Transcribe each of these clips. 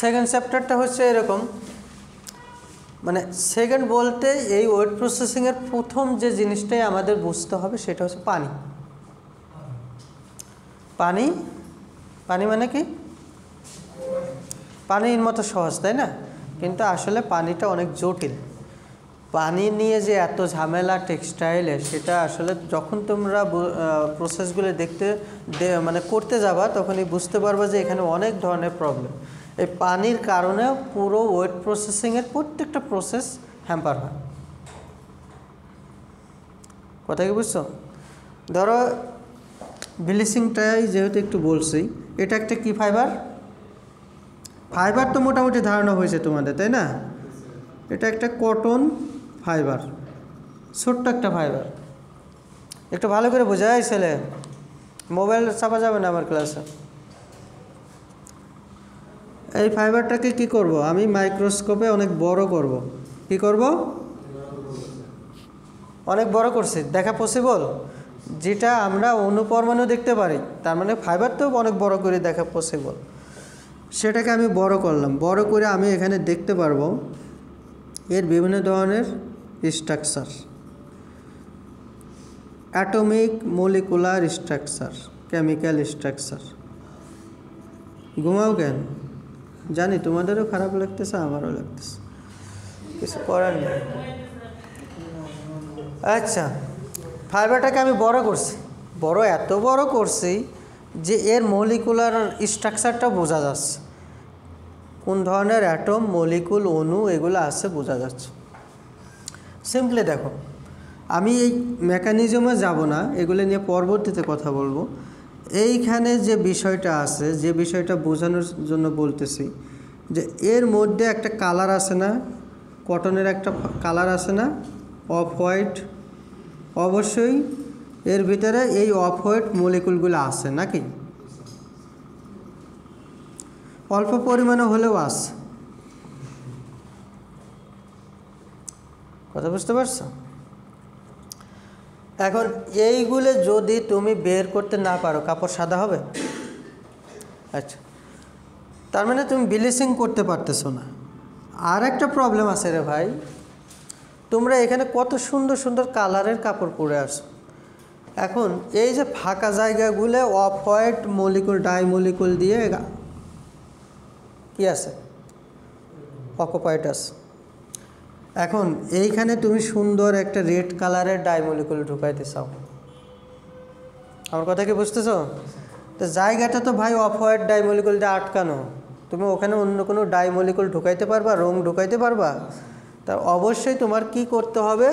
Second চ্যাপ্টারটা হচ্ছে এরকম, মানে সেকেন্ড বলতে এই ওয়েট প্রসেসিংয়ের প্রথম যে জিনিসটাই আমাদের বুঝতে হবে সেটা হচ্ছে পানি। পানি পানি মানে কি? পানির মতো সহজ, তাই না? কিন্তু আসলে পানিটা অনেক জটিল। পানি নিয়ে যে এত ঝামেলা টেক্সটাইলে, সেটা আসলে যখন তোমরা প্রসেসগুলো মানে করতে যাবা তখনই বুঝতে পারবা যে এখানে অনেক ধরনের প্রবলেম। এই পানির কারণে পুরো ওয়েট প্রসেসিংয়ের প্রত্যেকটা প্রসেস হ্যাম্পার হয়। কথা কি বুঝছো? ধরো ব্লিচিংটাই যেহেতু একটু বলছি, এটা একটা কি ফাইবার? ফাইবার তো মোটামুটি ধারণা হয়েছে তোমাদের, তাই না? এটা একটা কটন ফাইবার, ছোট্ট একটা ফাইবার। একটু ভালো করে বোঝাই ছেলে, মোবাইল চাপা যাবে না আমার ক্লাসে। এই ফাইবারটাকে কি করব? আমি মাইক্রোস্কোপে অনেক বড় করব। কি করব? অনেক বড় করছি, দেখা পসিবল? যেটা আমরা অণুপরমাণু দেখতে পারি, তার মানে ফাইবার তো অনেক বড় করে দেখা পসিবল। সেটাকে আমি বড় করলাম, বড় করে আমি এখানে দেখতে পারবো এর বিভিন্ন ধরনের structure, atomic molecular structure, chemical structure. ঘুমাও কেন? জানি তোমাদেরও খারাপ লাগতেছে, আমারও লাগতেছে, কিছু করার নেই। আচ্ছা, ফাইবারটাকে আমি বড় করছি, এত বড় করছি যে এর মলিকুলার স্ট্রাকচারটা বোঝা যাচ্ছে, কোন ধরনের অ্যাটম, মলিকুল, অণু এগুলো আছে বোঝা যাচ্ছে। সিম্পলি দেখো, আমি এই মেকানিজমে যাব না, এগুলো নিয়ে পরবর্তীতে কথা বলবো। এইখানে যে বিষয়টা আছে, যে বিষয়টা বোঝানোর জন্য বলতেছি, যে এর মধ্যে একটা কালার আছে না, কটনের একটা কালার আছে না, অফ হোয়াইট। অবশ্যই এর ভিতরে এই অফ হোয়াইট মলিকুলগুলো আছে নাকি? অল্প পরিমাণে হলেও আছে। কথা বুঝতে পারছো? এখন এইগুলো যদি তুমি বের করতে না পারো, কাপড় সাদা হবে? আচ্ছা, তার মানে তুমি ব্লিচিং করতে পারতেছো না। আর একটা প্রবলেম আছে রে ভাই, তোমরা এখানে কত সুন্দর সুন্দর কালারের কাপড় পরে আসো, এখন এই যে ফাঁকা জায়গাগুলো off white molecule, die molecule দিয়ে কি আছে, অকুপাইড আছে। এখন এইখানে তুমি সুন্দর একটা রেড কালারের ডাই মলিকুল ঢুকাইতে চাও, আমার কথা কি বুঝতেছো? তো জায়গাটা তো ভাই অফ হোয়াইট ডাই মলিকুল দিয়ে আটকানো, তুমি ওখানে অন্য কোনো ডাই মলিকুল ঢুকাইতে পারবা, রং ঢুকাইতে পারবা? তা অবশ্যই তোমার কি করতে হবে,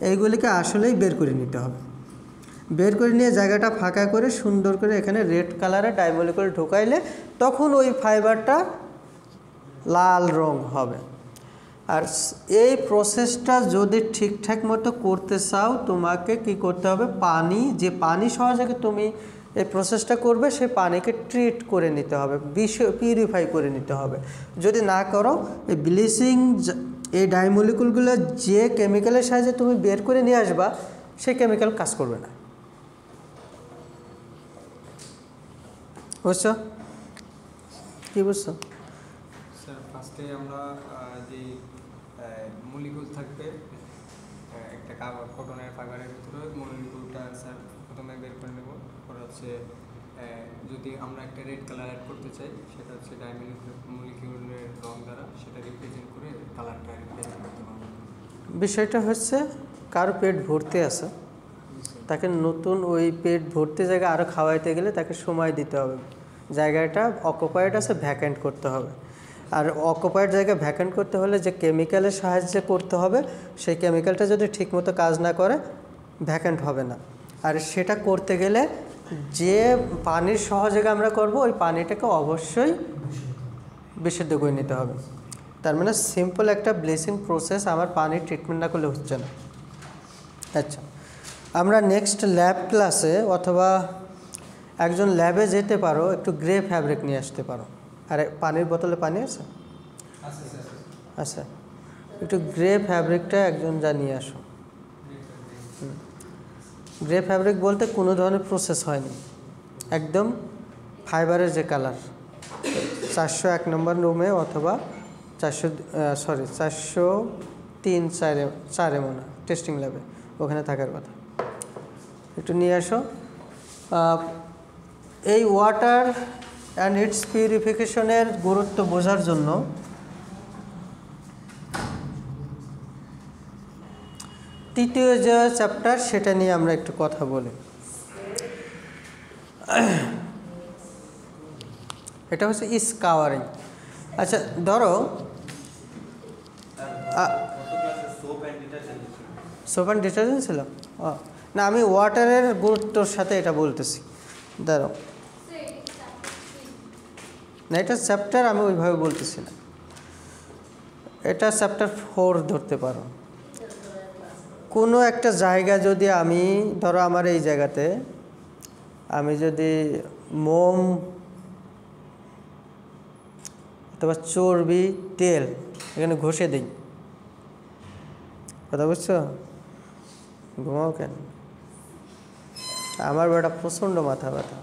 এইগুলিকে আসলেই বের করে নিতে হবে। বের করে নিয়ে জায়গাটা ফাঁকা করে সুন্দর করে এখানে রেড কালারের ডাই মলিকুল ঢুকাইলে তখন ওই ফাইবারটা লাল রং হবে। আর এই প্রসেসটা যদি ঠিকঠাক মতো করতে চাও, তোমাকে কি করতে হবে, পানি, যে পানি সহযোগে তুমি এই প্রসেসটা করবে, সেই পানিকে ট্রিট করে নিতে হবে, পিউরিফাই করে নিতে হবে। যদি না করো, এই ব্লিচিং, এই ডাইমলিকুলগুলো যে কেমিক্যালের সাহায্যে তুমি বের করে নিয়ে আসবা, সেই কেমিক্যাল কাজ করবে না। বুঝছো? কি বুঝছো? স্যার, ফার্স্টে আমরা যে মলিকুল থাকবে একটা কটনের ফাইবারের ভিতরে, মলিকুলটা স্যার প্রথমে বের করে নেব। পরে হচ্ছে যদি আমরা একটা রেড কালার অ্যাড করতে চাই, সেটা হচ্ছে মলিকিউলের রং দ্বারা সেটা রিপ্রেজেন্ট করে কালারটা রিপ্রেজেন্ট করতে পারবো। বিষয়টা হচ্ছে, কারো পেট ভর্তি আছে, তাকে নতুন ওই পেট ভর্তি জায়গা আরও খাওয়াইতে গেলে তাকে সময় দিতে হবে, জায়গাটা অকুপাইড আছে, ভ্যাকেন্ট করতে হবে। আর অকুপাইড জায়গা ভ্যাকেন্ট করতে হলে যে কেমিক্যালের সাহায্যে করতে হবে, সেই কেমিক্যালটা যদি ঠিকমতো কাজ না করে, ভ্যাকেন্ট হবে না। আর সেটা করতে গেলে যে পানির সহযোগে আমরা করব, ওই পানিটাকে অবশ্যই বিশুদ্ধ করে নিতে হবে। তার মানে সিম্পল একটা ব্লিচিং প্রসেস আমার পানির ট্রিটমেন্ট না করলে হচ্ছে না। আচ্ছা, আমরা নেক্সট ল্যাব ক্লাসে অথবা একজন ল্যাবে যেতে পারো, একটু গ্রে ফ্যাব্রিক নিয়ে আসতে পারো। আর পানির বোতলে পানি আছে? আচ্ছা, একটু গ্রে ফ্যাব্রিকটা একজন যা নিয়ে আসো। গ্রে ফ্যাব্রিক বলতে কোনো ধরনের প্রসেস হয়নি, একদম ফাইবারের যে কালার, 401 নম্বর রুমে অথবা 403-4 মনে হয় টেস্টিং ল্যাবে ওখানে থাকার কথা। একটু নিয়ে আসো। এই ওয়াটার অ্যান্ড ইটস পিউরিফিকেশনের গুরুত্ব বোঝার জন্য তৃতীয় যে চ্যাপ্টার সেটা নিয়ে আমরা একটু কথা বলি। এটা হচ্ছে স্কাওয়ারিং। আচ্ছা ধরো সোপ অ্যান্ড ডিটারজেন্ট ছিল, না আমি ওয়াটারের গুরুত্বর সাথে এটা বলতেছি। ধরো না, এটা চ্যাপ্টার আমি ওইভাবে বলতেছি না, এটা চ্যাপ্টার 4 ধরতে পারো। কোনো একটা জায়গা যদি আমি ধরো আমার এই জায়গাতে আমি যদি মোম অথবা চর্বি তেল এখানে ঘষে দিই, কথা বুঝছো? ঘুমাও কেন? আমার বেটা প্রচণ্ড মাথা ব্যথা,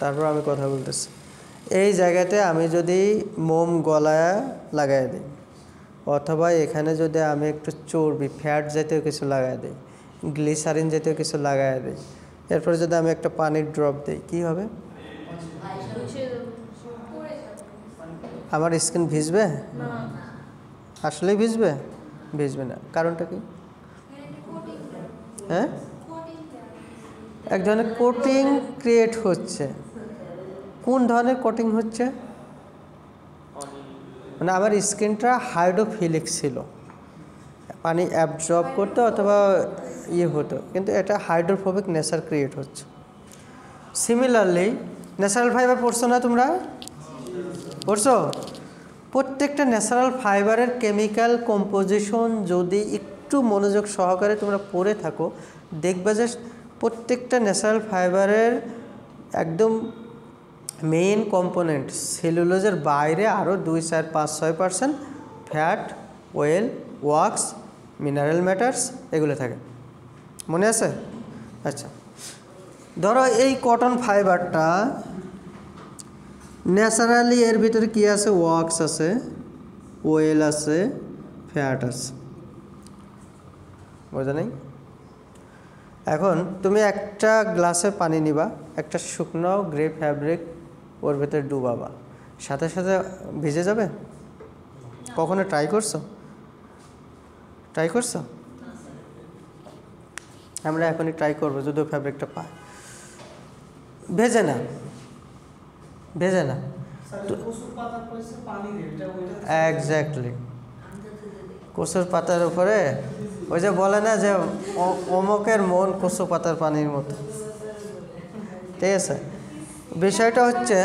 তারপর আমি কথা বলতেছি। এই জায়গাতে আমি যদি মোম গলায় লাগাই দিই অথবা এখানে যদি আমি একটু চর্বি ফ্যাট জাতীয় কিছু লাগাই দিই, গ্লিসারিন জাতীয় কিছু লাগাই দিই, এরপরে যদি আমি একটা পানির ড্রপ দিই, কি হবে? আমার স্কিন ভিজবে? আসলেই ভিজবে? ভিজবে না। কারণটা কি? হ্যাঁ, এক ধরনের কোটিং ক্রিয়েট হচ্ছে। কোন ধরনের কোটিং হচ্ছে? মানে আমার স্কিনটা হাইড্রোফিলিক ছিল, পানি অ্যাবজর্ব করতো অথবা হতো, কিন্তু এটা হাইড্রোফোবিক নেচার ক্রিয়েট হচ্ছে। সিমিলারলি ন্যাচারাল ফাইবার পড়ছো না তোমরা? পড়ছো? প্রত্যেকটা ন্যাচারাল ফাইবারের কেমিক্যাল কম্পোজিশন যদি একটু মনোযোগ সহকারে তোমরা পড়ে থাকো, দেখবে যে প্রত্যেকটা ন্যাচারাল ফাইবারের একদম মেইন কম্পোনেন্ট সেলুলোজের বাইরে আরও 2, 4, 5, 6% fat, oil, wax, mineral matters এগুলো থাকে। মনে আছে? আচ্ছা ধরো এই কটন ফাইবারটা ন্যাচারালি এর ভিতরে কি আছে? ওয়াক্স আছে, অয়েল আছে, ফ্যাট আছে, বোঝা নেই? এখন তুমি একটা গ্লাসে পানি নিবা, একটা শুকনো গ্রে ফ্যাব্রিক ওর ভেতরে ডুবাবা, সাথে সাথে ভিজে যাবে? কখনো ট্রাই করছো? ট্রাই করছো? আমরা এখনই ট্রাই করবো যদি ফ্যাব্রিকটা পাই। ভেজে না, ভেজে না। এক্স্যাক্টলি, কচুর পাতার উপরে ওই যে বলে না যে অমকের মন কচু পাতার পানির মতো, ঠিক আছে? বিষয়টা হচ্ছে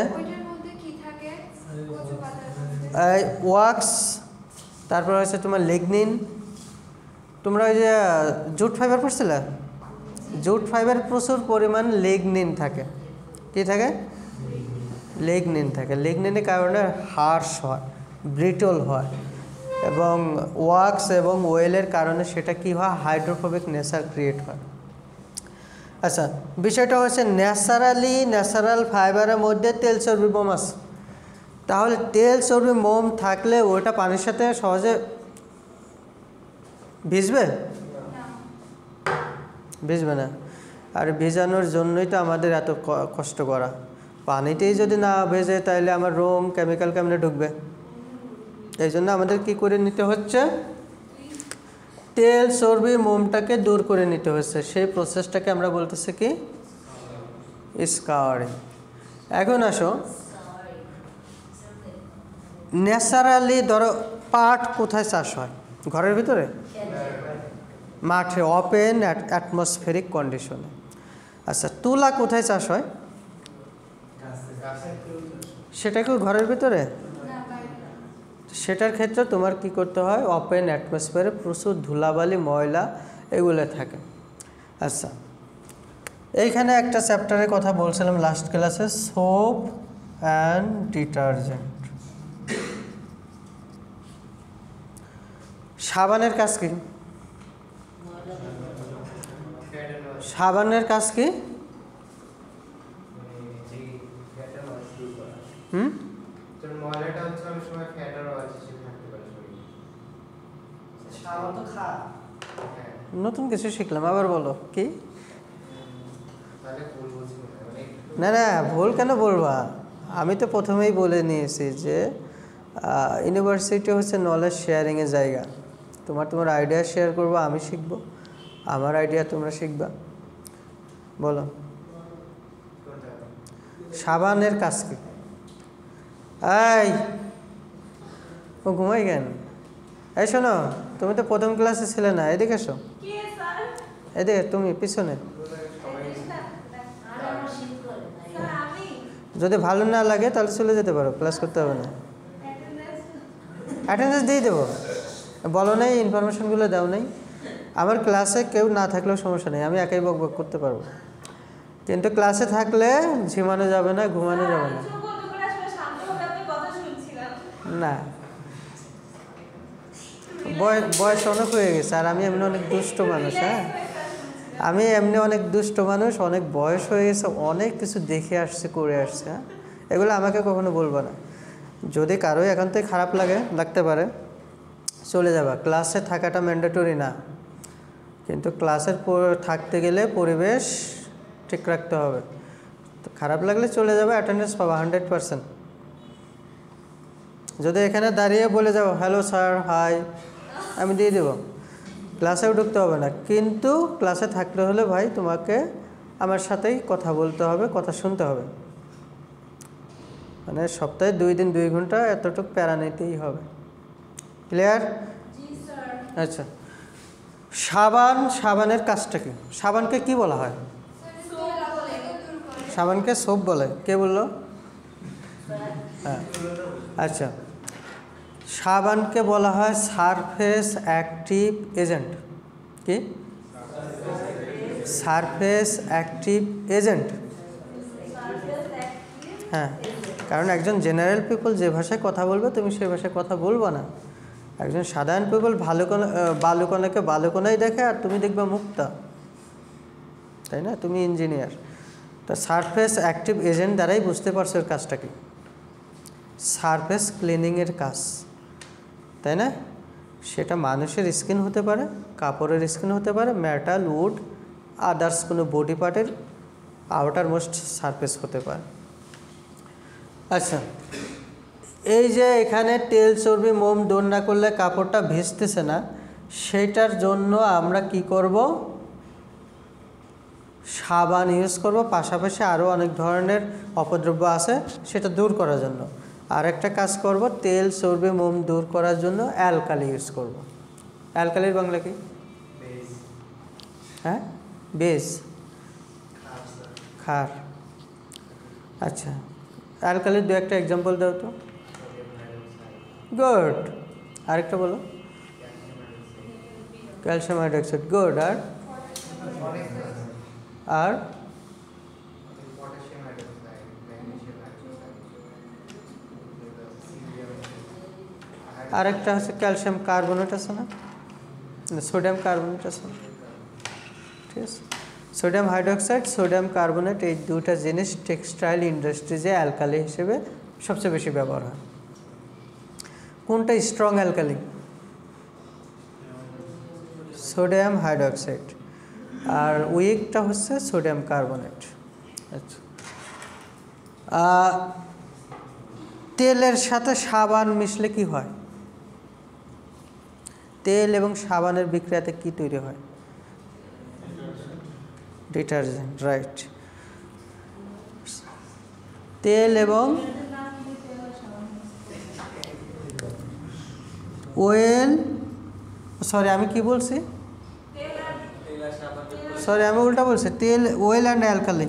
ওয়াক্স, তারপর হচ্ছে তোমার লিগনিন। তোমরা ওই যে জুট ফাইবার পড়ছিলে, জুট ফাইবার প্রচুর পরিমাণ লিগনিন থাকে। কি থাকে? লিগনিন থাকে। লিগনিনের কারণে হার্শ হয়, ব্রিটল হয়, এবং ওয়াক্স এবং ওয়েলের কারণে সেটা কি হয়? হাইড্রোফোবিক নেচার ক্রিয়েট হয়। আচ্ছা বিষয়টা হচ্ছে ন্যাচারাল ফাইবারের মধ্যে তেল চর্বি মোম আছে। তাহলে তেল চর্বি মোম থাকলে ওটা পানির সাথে সহজে ভিজবে? ভিজবে না। আর ভিজানোর জন্যই তো আমাদের এত কষ্ট করা। পানিতেই যদি না ভেজে তাহলে আমার রং কেমিক্যাল কেমনে ঢুকবে? এই জন্য আমাদের কী করে নিতে হচ্ছে? তেল চর্বি মোমটাকে দূর করে নিতে হচ্ছে। সেই প্রসেসটাকে আমরা বলতেছি কি? স্কাওয়ারিং। এখন আসো, ন্যাচারালি ধরো পাট কোথায় চাষ হয়? ঘরের ভিতরে, মাঠে, ওপেন অ্যাটমসফেরিক কন্ডিশনে। আচ্ছা তুলা কোথায় চাষ হয়? সেটা কি ঘরের ভিতরে? সেটার ক্ষেত্রে তোমার কি করতে হয়? ওপেন অ্যাটমসফিয়ারে প্রচুর ধুলাবালি ময়লা এগুলো থাকে। আচ্ছা এইখানে একটা চ্যাপ্টারের কথা বলছিলাম লাস্ট ক্লাসে, সোপ অ্যান্ড ডিটারজেন্ট। সাবানের কাজ কি? সাবানের কাজ কি? অনেক সময় ফ্যাটারও আছে, সে থাকতে পারে শরীরে। সাবান তো খা। হ্যাঁ, নতুন কিছু শিখলাম, আবার বলো কি? তাহলে ভুল বলছি মনে হয়, মানে একটু- না না, ভুল কেন বলবা? আমি তো প্রথমেই বলে নিয়েছি যে ইউনিভার্সিটি হচ্ছে নলেজ শেয়ারিংয়ের জায়গা। তোমার আইডিয়া শেয়ার করবো, আমি শিখবো, আমার আইডিয়া তোমরা শিখবা। বলো, কোনটা? সাবানের কাজ কি? এই, ও ঘুমাই কেন? এই শোনো, তুমি তো প্রথম ক্লাসে ছিলে না, এদিকে এসো, এদিকে তুমি পিছনে। যদি ভালো না লাগে তাহলে চলে যেতে পারো, ক্লাস করতে হবে না। অ্যাটেন্ডেন্স দিয়ে দেবো, বলো নাই, ইনফরমেশনগুলো দাও নাই। আমার ক্লাসে কেউ না থাকলেও সমস্যা নেই, আমি একাই বক বক করতে পারবো। কিন্তু ক্লাসে থাকলে ঝিমানো যাবে না, ঘুমানো যাবে না। না, বয়স অনেক হয়ে গেছে, আর আমি এমনি অনেক দুষ্ট মানুষ। হ্যাঁ, আমি এমনি অনেক দুষ্ট মানুষ, অনেক বয়স হয়ে গেছে, অনেক কিছু দেখে আসছে, করে আসছে। হ্যাঁ, এগুলো আমাকে কখনো বলবো না। যদি কারো এখান থেকে খারাপ লাগতে পারে, চলে যাবা। ক্লাসে থাকাটা ম্যান্ডেটরি না, কিন্তু ক্লাসের থাকতে গেলে পরিবেশ ঠিক রাখতে হবে। তো খারাপ লাগলে চলে যাবে, অ্যাটেন্ডেন্স পাবা 100%। যদি এখানে দাঁড়িয়ে বলে যাও হ্যালো স্যার, হাই, আমি দিয়ে দেবো, ক্লাসেও ঢুকতে হবে না। কিন্তু ক্লাসে থাকতে হলে ভাই তোমাকে আমার সাথেই কথা বলতে হবে, কথা শুনতে হবে। মানে সপ্তাহে 2 দিন 2 ঘন্টা এতটুকু প্যারা নিতেই হবে। ক্লিয়ার? আচ্ছা, সাবানের কাজটা কি? সাবানকে কি বলা হয়? সাবানকে সোপ বলে। কে বললো? হ্যাঁ, আচ্ছা, সাবানকে বলা হয় সারফেস অ্যাক্টিভ এজেন্ট। কি? Surface active agent. হ্যাঁ, কারণ একজন জেনারেল পিপল যে ভাষায় কথা বলবে তুমি সেই ভাষায় কথা বলবো না। একজন সাধারণ পিপল বালুকণাকে বালুকণাই দেখে, আর তুমি দেখবে মুক্তা, তাই না? তুমি ইঞ্জিনিয়ার। তো সারফেস অ্যাক্টিভ এজেন্ট দ্বারাই বুঝতে পারছো এর কাজটা কি। সারফেস ক্লিনিংয়ের কাজ, তাই না? সেটা মানুষের স্কিন হতে পারে, কাপড়ের স্কিন হতে পারে, মেটাল, উড, আদার্স কোনো বডি পার্টের আউটার মোস্ট সারফেস হতে পারে। আচ্ছা, এই যে এখানে তেল, চর্বি, মোম দৌড় না করলে কাপড়টা ভেজতেছে না, সেইটার জন্য আমরা কি করব? সাবান ইউজ করব। পাশাপাশি আরও অনেক ধরনের অপদ্রব্য আছে, সেটা দূর করার জন্য। আর একটা কাজ করব, তেল, চর্বি, মোম দূর করার জন্য অ্যালকালি ইউজ করব। অ্যালকালির বাংলা কি? হ্যাঁ, বেস, ক্ষার। আচ্ছা, অ্যালকালির 2-1টা এক্সাম্পল দাও তো। গুড, আরেকটা বলো। Calcium hydroxide, good. আর পটাশিয়াম হাইড্রোক্সাইড, ম্যাগনেসিয়াম হাইড্রোক্সাইড, আরেকটা হচ্ছে ক্যালসিয়াম কার্বনেট আছে না, সোডিয়াম কার্বনেট আছে না, ঠিক আছে? সোডিয়াম হাইড্রোক্সাইড, সোডিয়াম কার্বনেট, এই দুটা জিনিস টেক্সটাইল ইন্ডাস্ট্রিজে অ্যালকালি হিসেবে সবচেয়ে বেশি ব্যবহার হয়। কোনটা স্ট্রং অ্যালকালি? Sodium hydroxide. আর উইকটা হচ্ছে সোডিয়াম কার্বনেট। আচ্ছা, তেলের সাথে সাবান মিশলে কি হয়? তেল এবং সাবানের বিক্রিয়াতে কি তৈরি হয়? Detergent, right. তেল এবং ওয়েল, সরি আমি কি বলছি? সরি আমি উল্টা বলছি, তেল, well and alkali.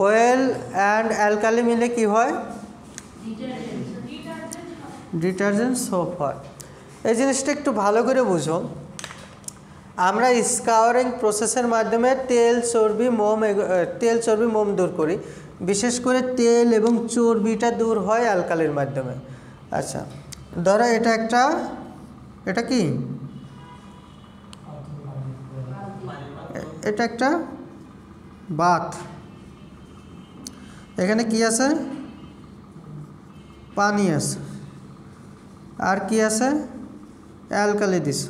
Well and alkali মিলে কি হয়? ডিটারজেন্ট, সোপ হয়। এই জিনিসটা একটু ভালো করে বুঝো। আমরা স্কাউরিং প্রসেসের মাধ্যমে তেল, চর্বি, মোম দূর করি। বিশেষ করে তেল এবং চর্বিটা দূর হয় অ্যালকালির মাধ্যমে। আচ্ছা, ধরো এটা কি? এটা একটা বাথ, এখানে কি আছে? পানি আছে, আর কি আছে? অ্যালকালি দিস,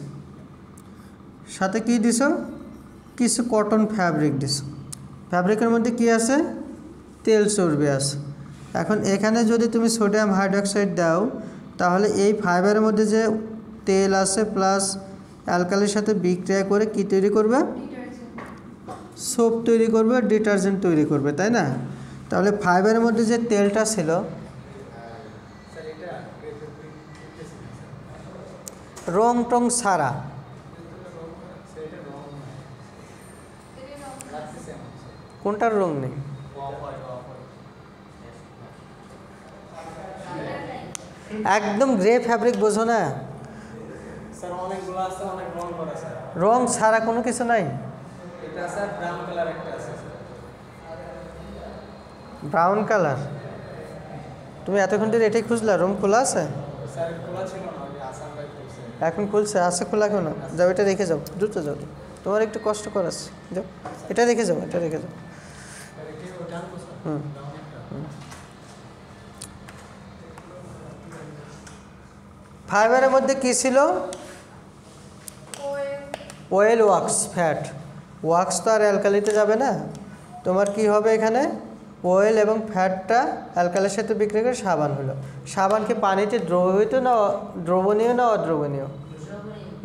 সাথে কি দিস? কিছু কটন ফ্যাব্রিক দিস। ফ্যাব্রিকের মধ্যে কি আছে? তেল চর্বি আছে। এখন এখানে যদি তুমি সোডিয়াম হাইড্রোক্সাইড দাও, তাহলে এই ফাইবারের মধ্যে যে তেল আছে প্লাস অ্যালকালির সাথে বিক্রিয়া করে কি তৈরি করবে? সোপ তৈরি করবে, ডিটারজেন্ট তৈরি করবে, তাই না? তাহলে ফাইবারের মধ্যে যে তেলটা ছিল, রং টং ছাড়া, কোনটার রং নেই? একদম গ্রে ফ্যাব্রিক বোঝো না? স্যার অনেকগুলো আছে, অনেক রং করা স্যার। রং ছাড়া কোনো কিছু নাই? এটা স্যার ব্রাউন কালার একটা আছে স্যার। Brown colour? তুমি এতক্ষণ ধরে এটাই খুঁজলা? রুম খোলা আছে? স্যার খোলা ছিল না, ওই আসাম ভাই খুলছে। এখন খুলছে? আছে খোলা কেন? যাও, এটা রেখে যাও, দ্রুত যাও, তোমার একটু কষ্ট করাচ্ছে, যাও এটা রেখে যাও, এটা রেখে যাও। স্যার এটা জানবো স্যার। হুম। ফাইবারের মধ্যে কি ছিল? Oil, wax, fat. ওয়াক্স তো আর অ্যালকালিতে যাবে না, তোমার কি হবে এখানে? অয়েল এবং ফ্যাটটা অ্যালকালির সাথে বিক্রি করে সাবান হলো। সাবান কি পানিতে দ্রবীভূত না দ্রবণীয় না অদ্রবণীয়?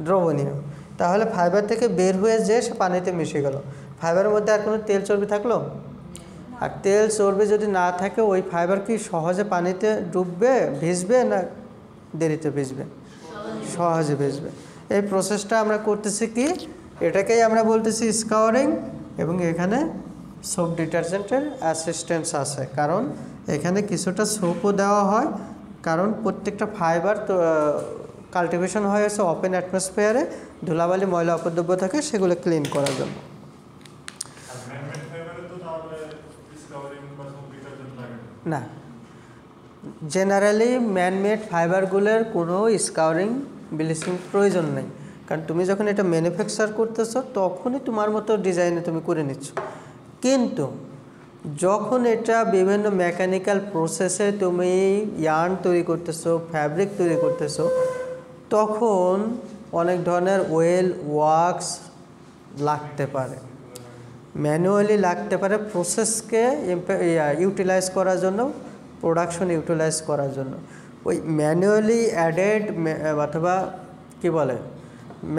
দ্রবণীয়। তাহলে ফাইবার থেকে বের হয়ে যে সে পানিতে মিশে গেল। ফাইবারের মধ্যে আর কোনো তেল চর্বি থাকলো? আর তেল চর্বি যদি না থাকে, ওই ফাইবার কি সহজে পানিতে ডুববে, ভিজবে না দেরিতে ভিজবে? সহজে ভিজবে। এই প্রসেসটা আমরা করতেছি কি, এটাকেই আমরা বলতেছি স্কাউরিং। এবং এখানে সোপ ডিটারজেন্টের অ্যাসিস্ট্যান্স আছে, কারণ এখানে কিছুটা সোপও দেওয়া হয়, কারণ প্রত্যেকটা ফাইবার তো কাল্টিভেশন হয়েছে ওপেন অ্যাটমসফিয়ারে, ধুলাবালি ময়লা অপদ্রব্য থাকে, সেগুলো ক্লিন করার জন্য। না, জেনারেলি ম্যানমেড ফাইবারগুলোর কোনো স্কাউরিং ব্লিচিং প্রয়োজন নেই, কারণ তুমি যখন এটা ম্যানুফ্যাকচার করতেছো তখনই তোমার মতো ডিজাইনে তুমি করে নিচ্ছ। কিন্তু যখন এটা বিভিন্ন মেকানিক্যাল প্রসেসে তুমি ইয়ার্ন তৈরি করতেছো, ফ্যাব্রিক তৈরি করতেছো, তখন অনেক ধরনের ওয়েল, ওয়াক্স লাগতে পারে, ম্যানুয়ালি লাগতে পারে প্রসেসকে ইউটিলাইজ করার জন্য, প্রোডাকশন ইউটিলাইজ করার জন্য। ওই ম্যানুয়ালি অ্যাডেড অথবা কী বলে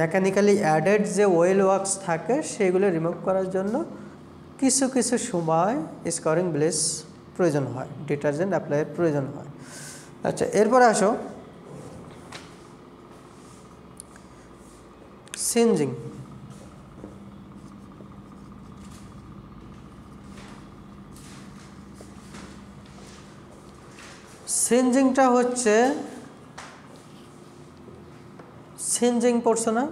মেকানিক্যালি অ্যাডেড যে ওয়েল ওয়াক্স থাকে, সেগুলো রিমুভ করার জন্য কিছু কিছু সময় স্কাউরিং ব্লিচ প্রয়োজন হয়, ডিটারজেন্ট অ্যাপ্লাইয়ের প্রয়োজন হয়। আচ্ছা, এরপর আসো সিনজিং। সিনজিংটা হচ্ছে, সিনজিং পড়ছো না?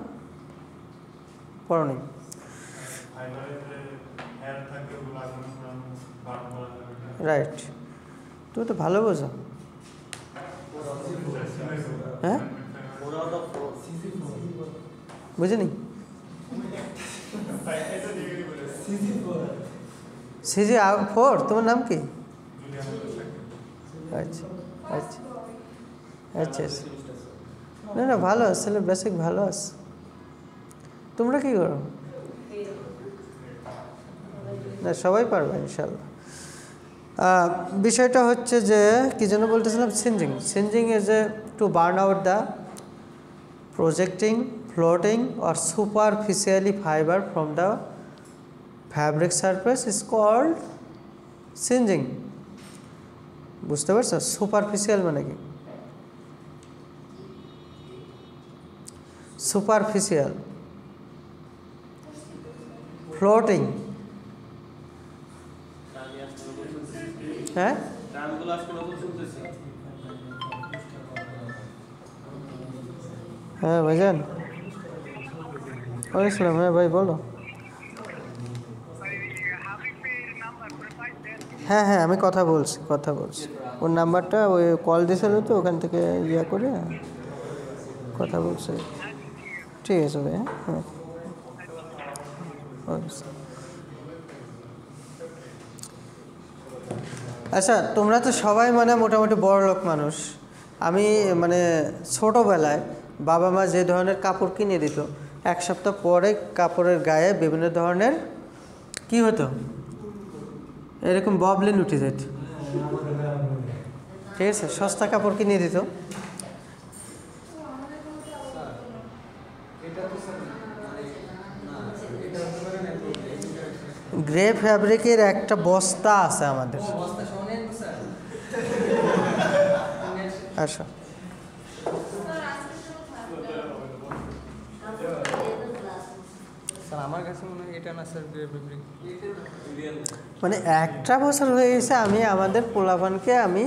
পড়নি? রাইট, তুমি তো ভালো বোঝো। হ্যাঁ, বুঝিনি? CG4, তোমার নাম কি? আচ্ছা আচ্ছা আচ্ছা, না না, ভালো আছে, বেসিক ভালো আছে। তোমরা কি করো? না, সবাই পারবে ইনশাল্লাহ। বিষয়টা হচ্ছে যে কি যেন বলতেছিলাম, singeing. Singeing is a to burn out the projecting, floating or superficially fiber from the fabric surface is called singeing. বুঝতে পারছো? সুপারফিশিয়াল মানে কি? Superficial, floating. হ্যাঁ, হ্যাঁ ভাইজান, ওয়ালাইকুম। হ্যাঁ ভাই বলো। হ্যাঁ হ্যাঁ, আমি কথা বলছি। ওর নাম্বারটা ওই কল দিয়েছিল, তো ওখান থেকে ইয়া করে কথা বলছে। ঠিক আছে ভাই, হ্যাঁ। আচ্ছা, তোমরা তো সবাই মানে মোটামুটি বড় লোক মানুষ। আমি মানে ছোটোবেলায় বাবা মা যে ধরনের কাপড় কিনে দিত, এক সপ্তাহ পরে কাপড়ের গায়ে বিভিন্ন ধরনের কি হতো, এরকম ববলিন উঠে যেত। ঠিক আছে, সস্তা কাপড় কিনে দিত। গ্রে ফ্যাব্রিকের একটা বস্তা আছে আমাদের। আচ্ছা, স্যার আমার কাছে মনে হয় এটা না স্যার, গ্রে ফেব্রিক। মানে একটা বছর হয়ে গেছে আমি আমাদের পোলাপানকে আমি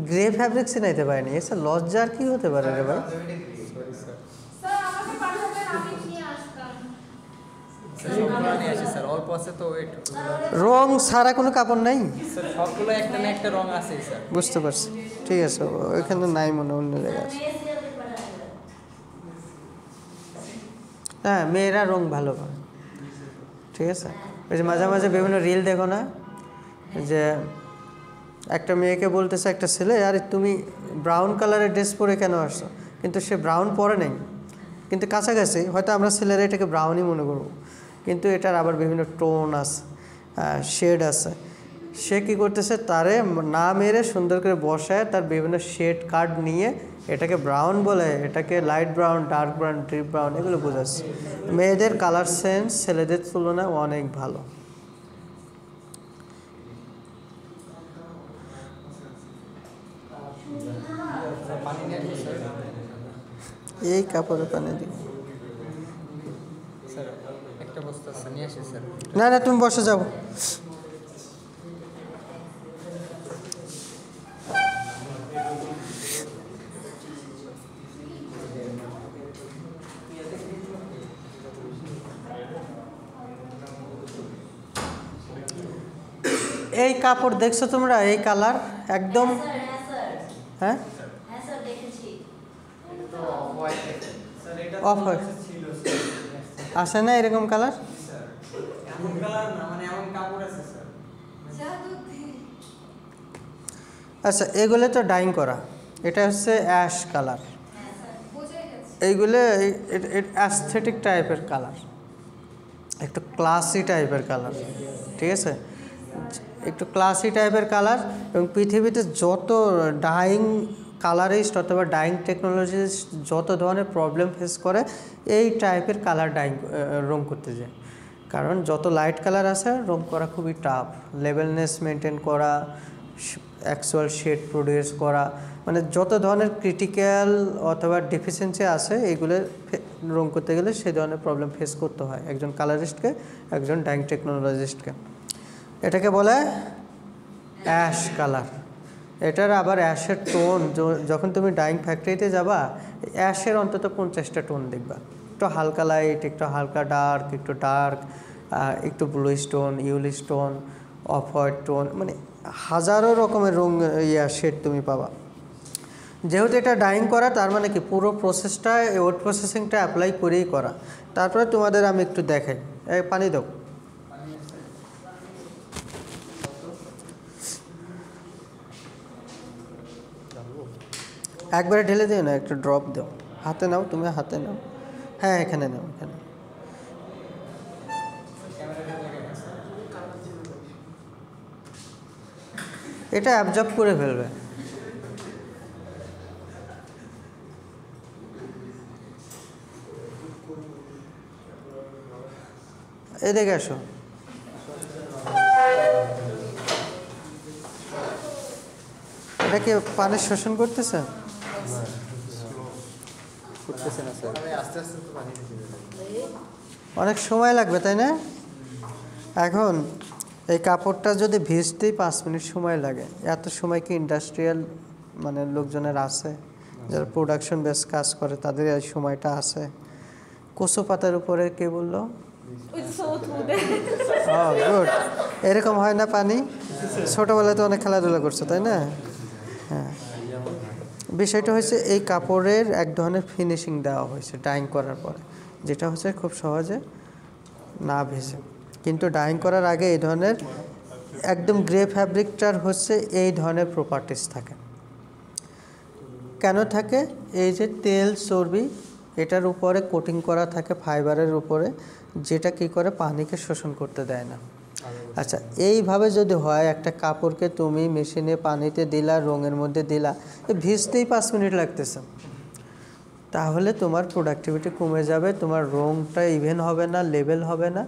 গ্রে ফ্যাব্রিক চিনাইতে পারিনি। এসে লজ্জার কি হতে পারে রে ভাই? স্যার অল্প আছে তো ওয়েট, রং ছাড়া কোনো কাপড় নাই? স্যার সবগুলো একটা না একটা রং আছে স্যার। বুঝতে পারছি, ঠিক আছে, ওইখানে নাই মনে, অন্য জায়গায় আছে। হ্যাঁ, মেয়েরা রং ভালো পায়, ঠিক আছে। ওই যে মাঝে মাঝে বিভিন্ন রিল দেখো না, যে একটা মেয়েকে বলতেছে একটা ছেলে, আরে তুমি ব্রাউন কালারের ড্রেস পরে কেন আসছো, কিন্তু সে ব্রাউন পরে নেই, কিন্তু কাছাকাছি। হয়তো আমরা ছেলেরা এটাকে ব্রাউনই মনে করবো, কিন্তু এটার আবার বিভিন্ন টোন আছে, শেড আছে। সে কী করতেছে, তারে না মেরে সুন্দর করে বসায় তার বিভিন্ন শেড কার্ড নিয়ে এটাকে ব্রাউন বলে, এটাকে light brown, dark brown, deep brown, এগুলো বোঝাচ্ছে। মেয়েদের কালার সেন্স ছেলেদের তুলনায় অনেক ভালো। পানি নিয়ে আসবো স্যার? এই কাপড়ে পানি দিই স্যার একটা বস্তা স্যার নিয়ে আসি স্যার। না না, তুমি বসে যাও। এই কাপড় দেখছো তোমরা, এই কালার একদম, হ্যাঁ অফ হয়, আসে না এরকম কালার? এমন কালার না, মানে এমন কাপড় আছে স্যার। আচ্ছা, এগুলো তো ডাইং করা, এটা হচ্ছে অ্যাশ কালার। এইগুলো অ্যাস্থেটিক টাইপের কালার, একটু ক্লাসি টাইপের কালার, ঠিক আছে, একটু ক্লাসি টাইপের কালার। এবং পৃথিবীতে যত ডাইং কালারিস্ট অথবা ডাইং টেকনোলজিস্ট যত ধরনের প্রবলেম ফেস করে এই টাইপের কালার ডাইং রং করতে যায়। কারণ যত লাইট কালার আছে রং করা খুবই টাফ, লেভেলনেস মেনটেন করা, অ্যাকচুয়াল শেড প্রডিউস করা, মানে যত ধরনের ক্রিটিক্যাল অথবা ডেফিসিয়েন্সি আছে এইগুলো রং করতে গেলে সেই ধরনের প্রবলেম ফেস করতে হয় একজন কালারিস্টকে, একজন ডাইং টেকনোলজিস্টকে। এটাকে বলে অ্যাশ কালার। এটার আবার অ্যাশের টোন, যখন তুমি ডাইং ফ্যাক্টরিতে যাবা অ্যাশের অন্তত 50টা টোন দেখবা, একটু হালকা লাইট, একটু হালকা ডার্ক, একটু ডার্ক, একটু ব্লু স্টোন, ইউলি স্টোন, অফ হোয়াইট টোন, মানে হাজারো রকমের রং শেড তুমি পাবা। যেহেতু এটা ডাইং করা, তার মানে কি পুরো প্রসেসটা ওয়েট প্রসেসিংটা অ্যাপ্লাই করেই করা। তারপরে তোমাদের আমি একটু দেখাই, পানি দাও। একবারে ঢেলে দিও না, একটু ড্রপ দাও, হাতে নাও, তুমি হাতে নাও, হ্যাঁ এখানে নাও, এখানে। এটা অ্যাবজর্ব করে ফেলবে। এদিকে আসো। এটা কি পানি শোষণ করতেছে? করতেছে না স্যার, আস্তে আস্তে তো পানি দিতে হবে। অনেক সময় লাগবে তাই না? এখন এই কাপড়টা যদি ভিজতেই 5 মিনিট সময় লাগে, এত সময় কি ইন্ডাস্ট্রিয়াল মানে লোকজনের আছে যারা প্রোডাকশন বেস কাজ করে, তাদের এই সময়টা আছে? কচু পাতার উপরে কে বললো? গুড। এরকম হয় না পানি? ছোটোবেলায় তো অনেক খেলাধুলা করছো তাই না? হ্যাঁ, বিষয়টা হচ্ছে এই কাপড়ের এক ধরনের ফিনিশিং দেওয়া হয়েছে ডাইং করার পরে, যেটা হচ্ছে খুব সহজে না ভেজে। কিন্তু ডাইং করার আগে এই ধরনের একদম গ্রে ফ্যাব্রিকটার হচ্ছে এই ধরনের প্রপার্টিস থাকে। কেন থাকে? এই যে তেল চর্বি এটার উপরে কোটিং করা থাকে ফাইবারের উপরে, যেটা কি করে পানিকে শোষণ করতে দেয় না। আচ্ছা, এইভাবে যদি হয় একটা কাপড়কে তুমি মেশিনে পানিতে দিলা, রঙের মধ্যে দিলা, ভিজতেই 5 মিনিট লাগতেছে, তাহলে তোমার প্রোডাক্টিভিটি কমে যাবে, তোমার রঙটা ইভেন হবে না, লেভেল হবে না।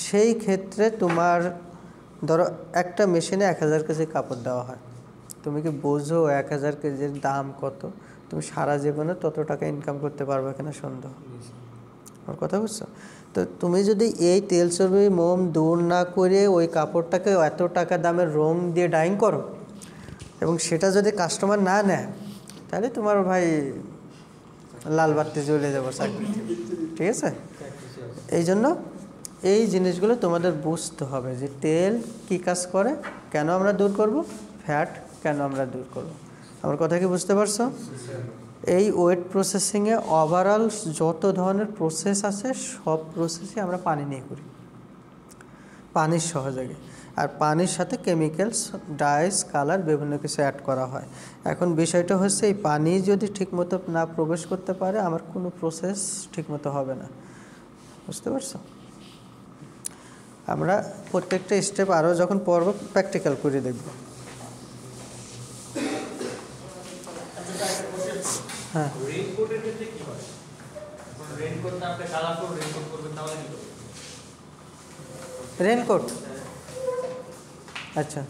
সেই ক্ষেত্রে তোমার ধরো একটা মেশিনে 1000 কেজি কাপড় দেওয়া হয়, তুমি কি বোঝো 1000 কেজির দাম কত? তুমি সারা জীবনে তত টাকা ইনকাম করতে পারবে কিনা সন্দেহ। আমার কথা বুঝছো? তো তুমি যদি এই তেল চর্বি মোম দূর না করে ওই কাপড়টাকে এত টাকা দামের রং দিয়ে ডাইং করো এবং সেটা যদি কাস্টমার না নেয়, তাহলে তোমার ভাই লাল বাতি জ্বলে যাবো চাকরি, ঠিক আছে? এই জন্য এই জিনিসগুলো তোমাদের বুঝতে হবে যে তেল কি কাজ করে, কেন আমরা দূর করব, ফ্যাট কেন আমরা দূর করব। আমার কথা কি বুঝতে পারছো? এই ওয়েট প্রসেসিংয়ে ওভারঅল যত ধরনের প্রসেস আছে সব প্রসেসই আমরা পানি নিয়ে করি, পানির সহযোগে। আর পানির সাথে কেমিক্যালস, ডাইস, কালার বিভিন্ন কিছু অ্যাড করা হয়। এখন বিষয়টা হচ্ছে এই পানি যদি ঠিকমতো না প্রবেশ করতে পারে আমার কোনো প্রসেস ঠিকমতো হবে না। বুঝতে পারছো? আমরা প্রত্যেকটা স্টেপ আরও যখন পড়ব প্র্যাকটিক্যাল করে দেখব। হ্যাঁ, রেইনকোটের ক্ষেত্রে কি হয়? রেইনকোটটা আপনি কালারফুল রেইনকোট করবেন তাহলে কি করবেন? রেইনকোট, আচ্ছা।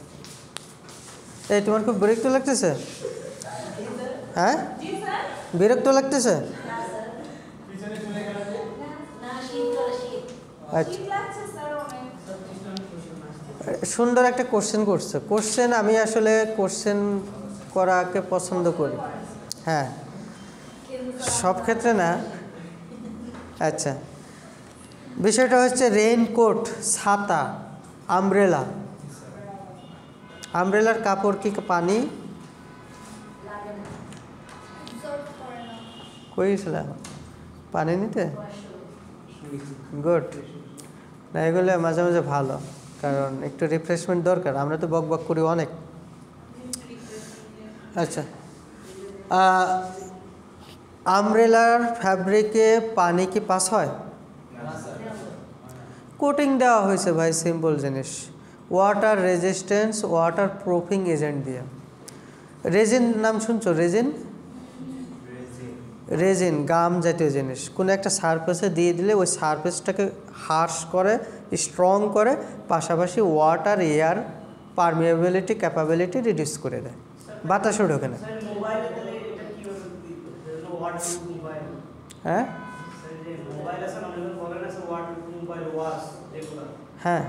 এই তোমার খুব বিরক্ত লাগতেছে? হ্যাঁ, বিরক্ত লাগতেছে? আচ্ছা, সুন্দর একটা কোশ্চেন করছে। কোশ্চেন আমি আসলে কোশ্চেন করাকে পছন্দ করি, হ্যাঁ, সব ক্ষেত্রে না। আচ্ছা, বিষয়টা হচ্ছে রেইনকোট, ছাতা, আমব্রেলা। আমব্রেলার কাপড় কি পানি কইছিলাম পানি নিতে? গুড না, এগুলো মাঝে মাঝে ভালো, কারণ একটু রিফ্রেশমেন্ট দরকার। আমরা তো বক বক করি অনেক। আচ্ছা, আমব্রেলার ফ্যাব্রিকে পানি কি পাস হয়? কোটিং দেওয়া হয়েছে ভাই, সিম্পল জিনিস, water resistance, water proofing agent দিয়ে। রেজিন নাম শুনছো? রেজিন, রেজিন গাম জাতীয় জিনিস কোনো একটা সারফেসে দিয়ে দিলে ওই সারফেসটাকে হার্শ করে, স্ট্রং করে, পাশাপাশি water air permeability capability reduce করে দেয়, বাতাসও ঢোকে না। হ্যাঁ হ্যাঁ,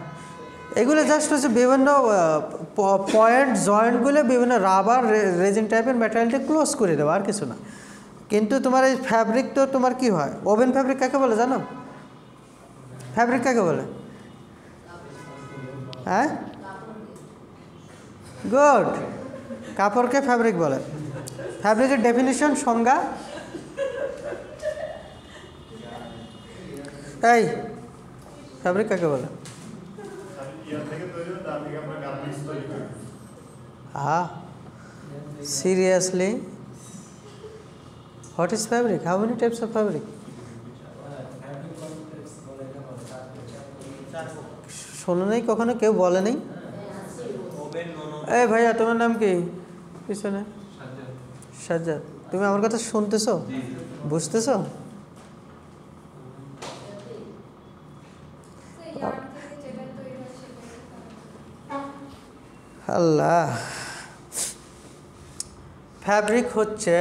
এগুলো জাস্ট হচ্ছে বিভিন্ন পয়েন্ট জয়েন্টগুলো বিভিন্ন রাবার রেজিন টাইপের ম্যাটেরিয়ালটা ক্লোজ করে দেওয়া, আর কিছু না। কিন্তু তোমার এই ফ্যাব্রিক তো তোমার কি হয়? ওভেন ফ্যাব্রিক কাকে বলে জানো? ফ্যাব্রিক কাকে বলে? হ্যাঁ, গুড, কাপড়কে ফ্যাব্রিক বলে। ফ্যাব্রিকের ডেফিনিশন, সংজ্ঞা, এই ফ্যাব্রিক কাকে বলে? Seriously? What is fabric? How many types of fabric? শোনো নাই কখনো? কেউ বলে নেই? এই ভাইয়া তোমার নাম কি পিছনে? সাজ্জাদ। তুমি আমার কথা শুনতেছো, বুঝতেছো? আল্লাহ, ফ্যাব্রিক হচ্ছে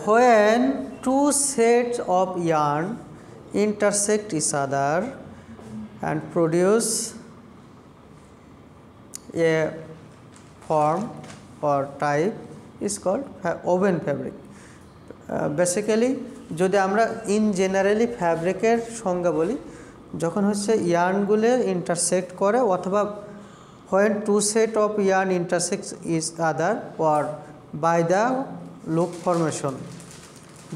when two sets of yarn intersect each other and produce a form or type is called woven fabric. Basically যদি আমরা ইন জেনারেলি ফ্যাব্রিকের সংজ্ঞা বলি, যখন হচ্ছে ইয়ার্নগুলো ইন্টারসেক্ট করে, অথবা when two set of yarn intersect each other or by the loop formation,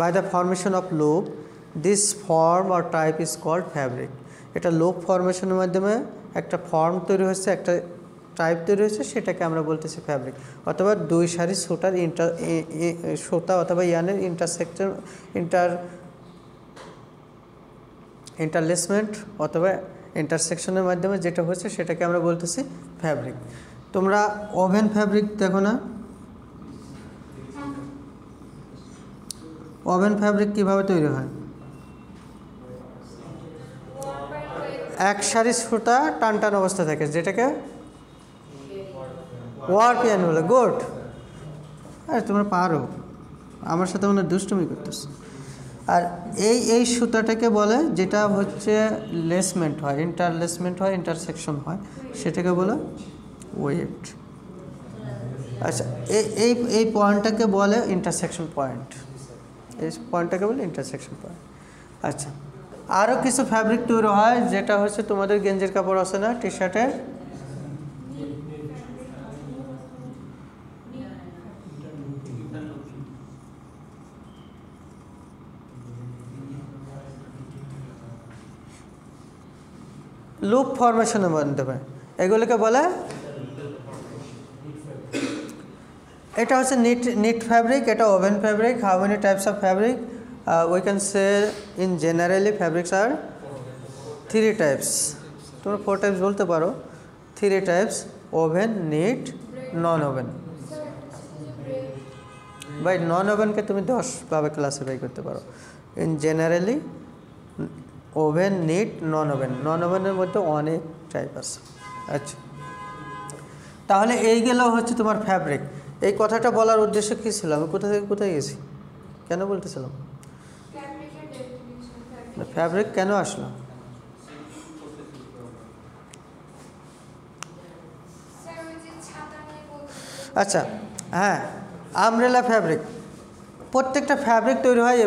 by the formation of loop, this form or type is called fabric. এটা লুপ ফরমেশনের মাধ্যমে একটা ফর্ম তৈরি হচ্ছে, একটা টাইপ তৈরি হচ্ছে, সেটাকে আমরা বলতেছি ফ্যাব্রিক। অথবা দুই সারি সুতার সুতা অথবা ইয়ানের ইন্টারলেসমেন্ট অথবা ইন্টারসেকশনের মাধ্যমে যেটা হচ্ছে সেটাকে আমরা বলতেছি ফ্যাব্রিক। তোমরা ওভেন ফ্যাব্রিক দেখো না, ওভেন ফ্যাব্রিক কিভাবে তৈরি হয়? এক সারি সুতা টান টান অবস্থা থাকে, যেটাকে ওয়ার্প ইয়ার্ন বলে। গুড, আরে তোমরা পারো, আমার সাথে মনে দুষ্টুমি করতেছো। আর এই সুতাটাকে বলে, যেটা হচ্ছে লেসমেন্ট হয়, ইন্টারলেসমেন্ট হয়, ইন্টারসেকশন হয়, সেটাকে বলে ওয়েট। আচ্ছা, এই পয়েন্টটাকে বলে ইন্টারসেকশন পয়েন্ট, এই পয়েন্টটাকে বলে ইন্টারসেকশন পয়েন্ট। আচ্ছা, আরও কিছু ফ্যাব্রিক তৈরি হয়, যেটা হচ্ছে তোমাদের গেঞ্জির কাপড় আছে না, টি শার্টের, লুপ ফরমেশনের মাধ্যমে, এগুলোকে বলে, এটা হচ্ছে নিট ফ্যাব্রিক, এটা woven fabric. How many types of fabric? We can say in generally fabrics are 3 types. তোমরা 4 টাইপস বলতে পারো। 3 types: woven, knit, non woven. By non ওভেনকে তুমি 10 ভাবে ক্লাসিফাই করতে পারো। In generally woven, knit, non woven. Non ওভেনের মধ্যে অনেক টাইপ আছে। আচ্ছা, তাহলে এই গেল হচ্ছে তোমার ফ্যাব্রিক। এই কথাটা বলার উদ্দেশ্য কী ছিল? আমি কোথা থেকে কোথায় গেছি, কেন বলতেছিলাম? ফ্যাব্রিক কেন আসলো? আচ্ছা, হ্যাঁ, আমব্রেলা ফ্যাব্রিক। প্রত্যেকটা ফ্যাব্রিক তৈরি হয়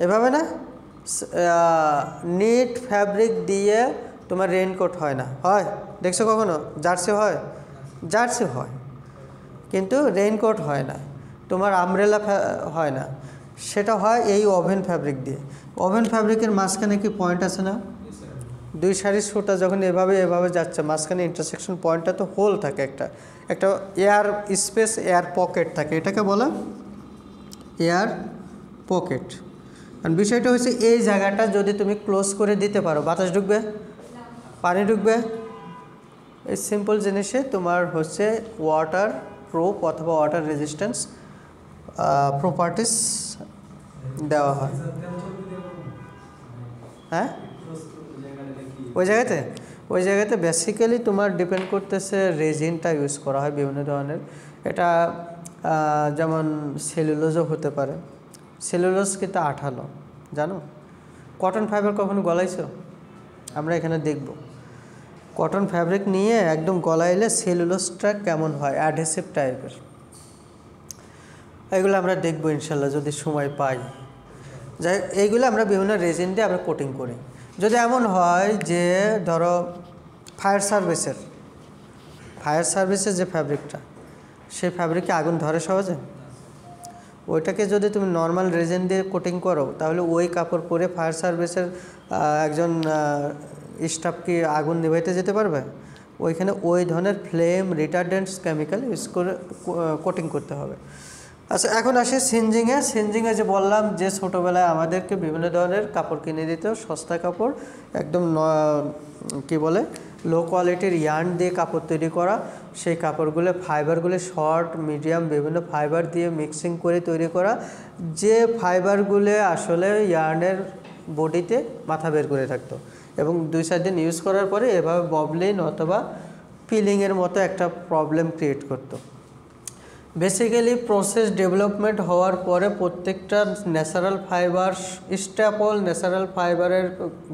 এভাবে না? নিট ফ্যাব্রিক দিয়ে তোমার রেইনকোট হয় না, হয়? দেখছো কখনো? জার্সি হয়, জার্সি হয়, কিন্তু রেইনকোট হয় না, তোমার আমব্রেলা হয় না। সেটা হয় এই ওভেন ফ্যাব্রিক দিয়ে। ওভেন ফ্যাব্রিকের মাঝখানে কি পয়েন্ট আছে না? 2 সারি সুতা যখন এভাবে যাচ্ছে, মাঝখানে ইন্টারসেকশন পয়েন্টটা তো হোল থাকে, একটা এয়ার স্পেস, এয়ার পকেট থাকে, এটাকে বলা এয়ার পকেট। আর বিষয়টা হচ্ছে এই জায়গাটা যদি তুমি ক্লোজ করে দিতে পারো, বাতাস ঢুকবে, পানি ঢুকবে। এই সিম্পল জিনিসে তোমার হচ্ছে ওয়াটার প্রুফ অথবা ওয়াটার রেজিস্ট্যান্স প্রপার্টিস দেওয়া হয়। হ্যাঁ, ওই জায়গাতে বেসিক্যালি তোমার ডিপেন্ড করতেছে রেজিনটা ইউজ করা হয় বিভিন্ন ধরনের। এটা যেমন সেলুলোজও হতে পারে। সেলুলোজ কিন্তু আঠালো, জানো? কটন ফাইবার কখনো গলাইছো? আমরা এখানে দেখব কটন ফ্যাব্রিক নিয়ে একদম গলাইলে সেলুলোজটা কেমন হয়, অ্যাডহেসিভ টাইপের। এগুলো আমরা দেখব ইনশাল্লাহ যদি সময় পাই। যাই, এইগুলো আমরা বিভিন্ন রেজিন দিয়ে আমরা কোটিং করি। যদি এমন হয় যে ধরো ফায়ার সার্ভিসের যে ফ্যাব্রিকটা, সেই ফ্যাব্রিকে আগুন ধরে সহজে, ওইটাকে যদি তুমি নর্মাল রেজিন দিয়ে কোটিং করো, তাহলে ওই কাপড় পরে ফায়ার সার্ভিসের একজন স্টাফ কি আগুন নিভাইতে যেতে পারবে? ওইখানে ওই ধরনের ফ্লেম রিটার্ডেন্টস কেমিক্যাল ইউজ করে কোটিং করতে হবে। আচ্ছা, এখন আসি সিনজিংয়ে যে বললাম যে ছোটোবেলায় আমাদেরকে বিভিন্ন ধরনের কাপড় কিনে দিত, সস্তা কাপড়, একদম কি বলে লো কোয়ালিটির ইয়ার্ন দিয়ে কাপড় তৈরি করা। সেই কাপড়গুলো ফাইবারগুলো শর্ট, মিডিয়াম বিভিন্ন ফাইবার দিয়ে মিক্সিং করে তৈরি করা, যে ফাইবারগুলো আসলে ইয়ার্নের বডিতে মাথা বের করে থাকতো এবং 2-4 দিন ইউজ করার পরে এভাবে ববলিন অথবা পিলিংয়ের মতো একটা প্রবলেম ক্রিয়েট করতো। বেসিক্যালি প্রসেস ডেভেলপমেন্ট হওয়ার পরে প্রত্যেকটা ন্যাচারাল ফাইবার, স্ট্যাপল ন্যাচারাল ফাইবারের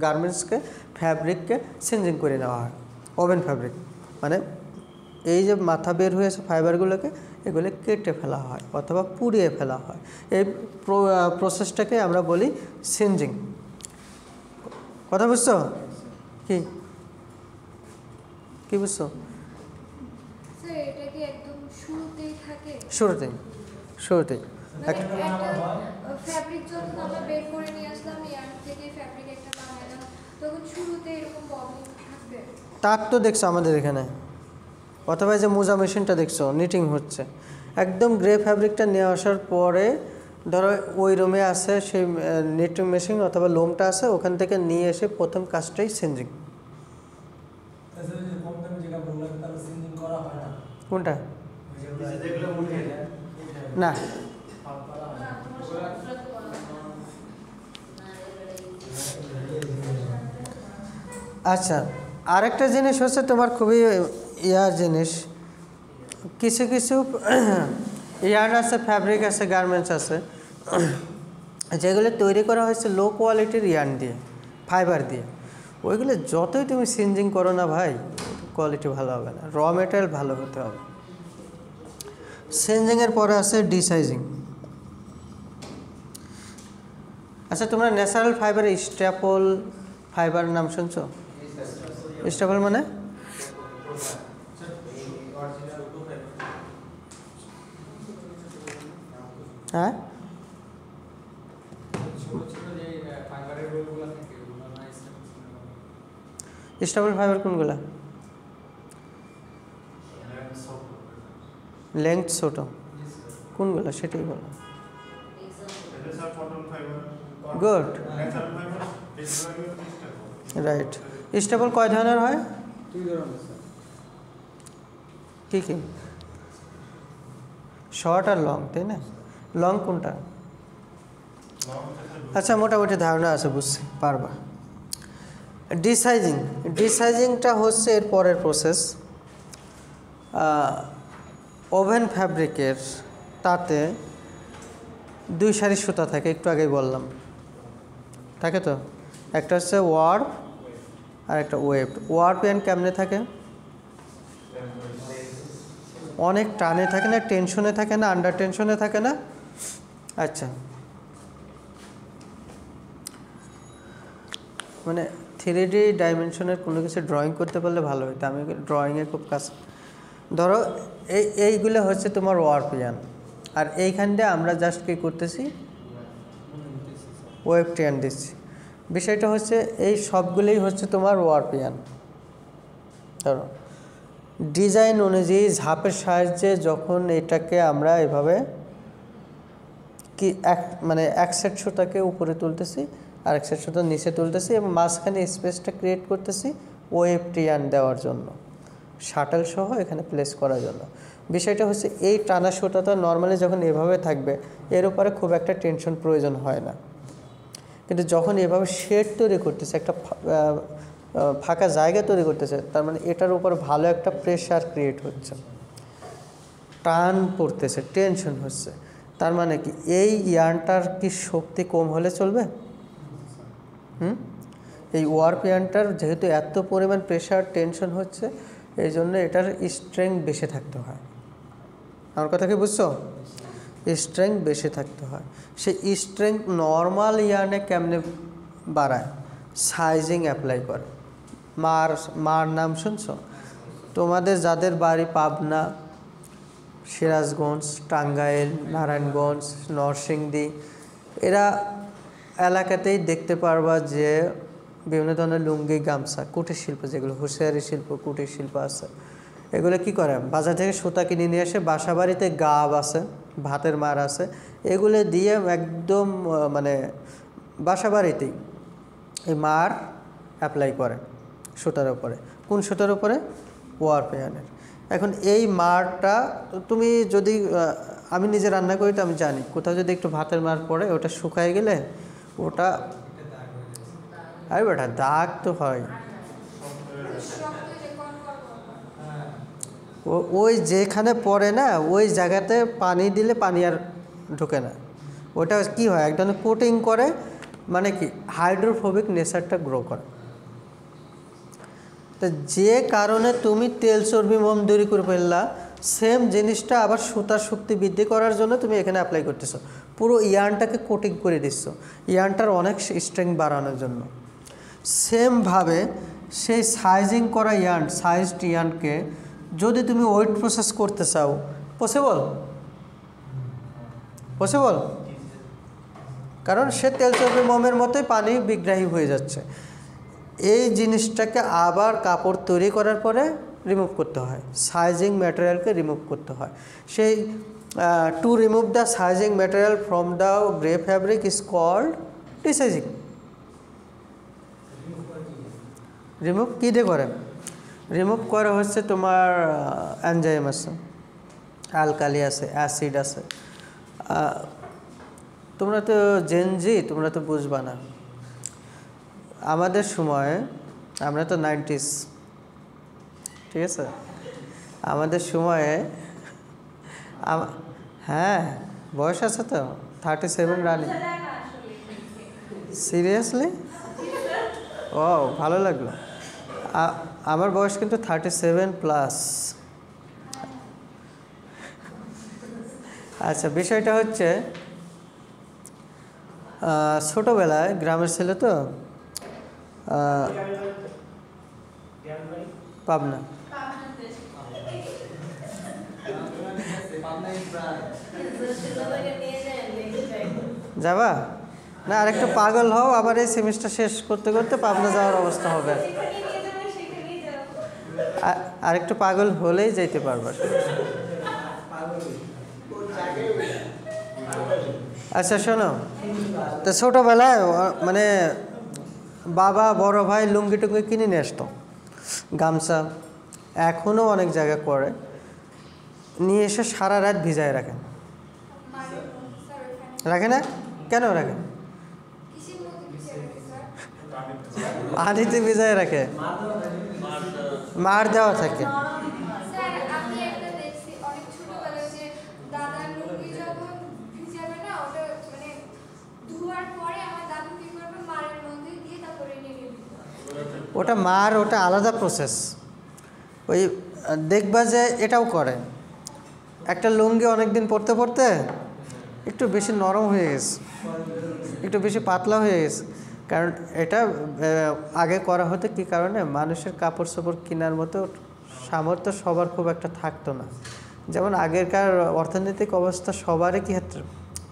গার্মেন্টসকে, ফ্যাব্রিককে সিনজিং করে নেওয়া হয়। ওভেন ফ্যাব্রিক মানে এই যে মাথা বের হয়েছে ফাইবারগুলোকে, এগুলো কেটে ফেলা হয় অথবা পুড়িয়ে ফেলা হয়। এই প্রসেসটাকে আমরা বলি সিনজিং। কথা বুঝছো? কি বুঝছো? শুরুতেই ফ্যাব্রিক যখন আমরা বের করে নিয়ে আসলাম ইয়ার্ন থেকে, ফ্যাব্রিক একটা বানালাম, তখন শুরুতে এরকম প্রবলেম থাকবে? তার তো দেখছো আমাদের এখানে, অথবা যে মোজা মেশিনটা দেখছো নিটিং হচ্ছে, একদম গ্রে ফ্যাব্রিকটা নিয়ে আসার পরে ধরো ওই রুমে আছে সেই নিটিং মেশিন অথবা লোমটা আছে, ওখান থেকে নিয়ে এসে প্রথম কাজটাই সিনজিং। কোনটা? না, আচ্ছা আরেকটা জিনিস হচ্ছে তোমার খুবই জিনিস, কিছু কিছু ইয়ার্ন আছে, ফ্যাব্রিক আছে, গার্মেন্টস আছে যেগুলো তৈরি করা হয়েছে লো কোয়ালিটির ইয়ার্ন দিয়ে, ফাইবার দিয়ে। ওইগুলো যতই তুমি সিনজিং করো না ভাই, কোয়ালিটি ভালো হবে না, র মেটেরিয়াল ভালো হতে হবে। সিনজিংয়ের পরে আছে ডিসাইজিং। আচ্ছা তোমরা ন্যাচারাল ফাইবারের স্ট্যাপল ফাইবার নাম শুনছো? স্ট্যাপল মানে হ্যাঁ স্ট্যাপল ফাইবার কোনগুলা? লেংথ ছোট কোনগুলো সেটাই বলো। Good, right. স্টেপল কয় ধরনের হয়? কী কী? শর্ট আর লং, তাই না? লং কোনটা? আচ্ছা মোটামুটি ধারণা আছে, বুঝছি, পারবা। ডিসাইজিং, ডিসাইজিংটা হচ্ছে এর পরের প্রসেস। ওভেন ফ্যাব্রিকের তাতে দুই সারি সুতা থাকে, একটু আগেই বললাম, থাকে তো, একটা হচ্ছে ওয়ার্প আর একটা ওয়েভ। ওয়ার্প এন্ড কেমনে থাকে? অনেক টানে থাকে না, টেনশনে থাকে না, আন্ডার টেনশনে থাকে না? আচ্ছা, মানে 3D ডাইমেনশনের কোনো কিছু ড্রয়িং করতে পারলে ভালো হতো। আমি ড্রয়িংয়ে খুব কাজ, ধরো এইগুলো হচ্ছে তোমার ওয়ার্প ইয়ার্ন, আর এইখান দিয়ে আমরা জাস্ট কী করতেছি, ওয়েভ টেন দিচ্ছি। বিষয়টা হচ্ছে এই সবগুলোই হচ্ছে তোমার ওয়ার্প ইয়ার্ন। ধরো ডিজাইন অনুযায়ী ঝাপের সাহায্যে যখন এটাকে আমরা এভাবে কি মানে এক সেট সুতাকে উপরে তুলতেছি আর এক সেট সুতা নিচে তুলতেছি এবং মাঝখানে স্পেসটা ক্রিয়েট করতেছি ওয়েভ টিয়ান দেওয়ার জন্য, শাটল সহ এখানে প্লেস করার জন্য। বিষয়টা হচ্ছে এই টানা সুতাটা নর্মালি যখন এভাবে থাকবে এর উপরে খুব একটা টেনশন প্রয়োজন হয় না, কিন্তু যখন এভাবে শেড তৈরি করতেছে, একটা ফাঁকা জায়গা তৈরি করতেছে, তার মানে এটার উপর ভালো একটা প্রেশার ক্রিয়েট হচ্ছে, টান পড়তেছে, টেনশন হচ্ছে। তার মানে কি এই ইয়ার্নটার কি শক্তি কম হলে চলবে? এই ওয়ার্প ইয়ার্নটার যেহেতু এত পরিমাণ প্রেশার টেনশন হচ্ছে, এই জন্য এটার স্ট্রেংথ বেশি থাকতে হয়। আমার কথা কি বুঝছো? স্ট্রেংথ বেশি থাকতে হয়। সেই স্ট্রেংথ নর্মাল ইয়ার্নে কেমনে বাড়ায়? সাইজিং অ্যাপ্লাই করে। মার নাম শুনছো? তোমাদের যাদের বাড়ি পাবনা, সিরাজগঞ্জ, টাঙ্গাইল, নারায়ণগঞ্জ, নরসিংদী, এরা এলাকাতেই দেখতে পারবা যে বিভিন্ন ধরনের লুঙ্গি, গামছা, কুটির শিল্প, যেগুলো হুঁশিয়ারি শিল্প, কুটির শিল্প আছে, এগুলো কি করে? বাজার থেকে সুতা কিনে নিয়ে এসে বাসা বাড়িতে গাব আছে, ভাতের মার আছে, এগুলো দিয়ে একদম মানে বাসা বাড়িতেই এই মার অ্যাপ্লাই করে সুতার উপরে। কোন সুতার উপরে? ওয়ার্প ইয়ার্নের। এখন এই মারটা তুমি যদি, আমি নিজে রান্না করি তো আমি জানি, কোথাও যদি একটু ভাতের মার পড়ে ওটা শুকায় গেলে ওটা, আরে বেটা দাগ তো হয়, ওই যেখানে পড়ে না ওই জায়গাতে পানি দিলে পানি আর ঢোকে না, ওটা কি হয় এক ধরনের কোটিং করে, মানে কি হাইড্রোফোবিক নেচারটা গ্রো করে। তো যে কারণে তুমি তেল চর্বি মোম তৈরি করে ফেললা, সেম জিনিসটা আবার সুতার শক্তি বৃদ্ধি করার জন্য তুমি এখানে অ্যাপ্লাই করতেছো, পুরো ইয়ার্নটাকে কোটিং করে দিচ্ছ ইয়ার্নটার অনেক স্ট্রেংথ বাড়ানোর জন্য। সেমভাবে সেই সাইজিং করা ইয়ার্ন, সাইজড ইয়ার্নকে যদি তুমি ওয়েট প্রসেস করতে চাও, পসিবল? পসিবল, কারণ সে তেল চর্বি মোমের মতোই পানি বিগ্রাহী হয়ে যাচ্ছে। এই জিনিসটাকে আবার কাপড় তৈরি করার পরে রিমুভ করতে হয়, সাইজিং ম্যাটেরিয়ালকে রিমুভ করতে হয়। সেই to remove the sizing material from the grey fabric is called desizing. Remove কী দিয়ে করে? রিমুভ করে হচ্ছে তোমার এনজাইম আছে, অ্যালকালি আছে, অ্যাসিড আছে। তোমরা তো জেনজি, তোমরা তো বুঝবা না। আমাদের সময়, আমরা তো 90s, ঠিক আছে, আমাদের সময়ে হ্যাঁ বয়স আছে তো 37 রানিং। সিরিয়াসলি? ও ভালো লাগলো। আমার বয়স কিন্তু 37+। আচ্ছা, বিষয়টা হচ্ছে ছোটোবেলায় গ্রামের ছেলে তো, পাবনা। যাবা না? আরেকটু পাগল হও, আবার এই সেমিস্টার শেষ করতে করতে পাবনা যাওয়ার অবস্থা হবে। আরেকটু পাগল হলেই যেতে পারবা। আচ্ছা শোনো, তো ছোটোবেলায় মানে বাবা বড় ভাই লুঙ্গি টুঙ্গি কিনে নিয়ে আসতো, গামছা, এখনও অনেক জায়গা করে, নিয়ে এসে সারা রাত ভিজায় রাখেন। রাখে না? কেন রাখে? পানিতে ভিজায় রাখে, মার দেওয়া থাকে। ওটা মার, ওটা আলাদা প্রসেস। ওই দেখবা যে এটাও করে, একটা লুঙ্গি অনেক দিন পরতে পরতে একটু বেশি নরম হয়ে গেছে, একটু বেশি পাতলা হয়ে গেছে। কারণ এটা আগে করা হতো কী কারণে? মানুষের কাপড় চোপড় কেনার মতো সামর্থ্য সবার খুব একটা থাকতো না। যেমন আগেরকার অর্থনৈতিক অবস্থা সবারই কী ক্ষেত্রে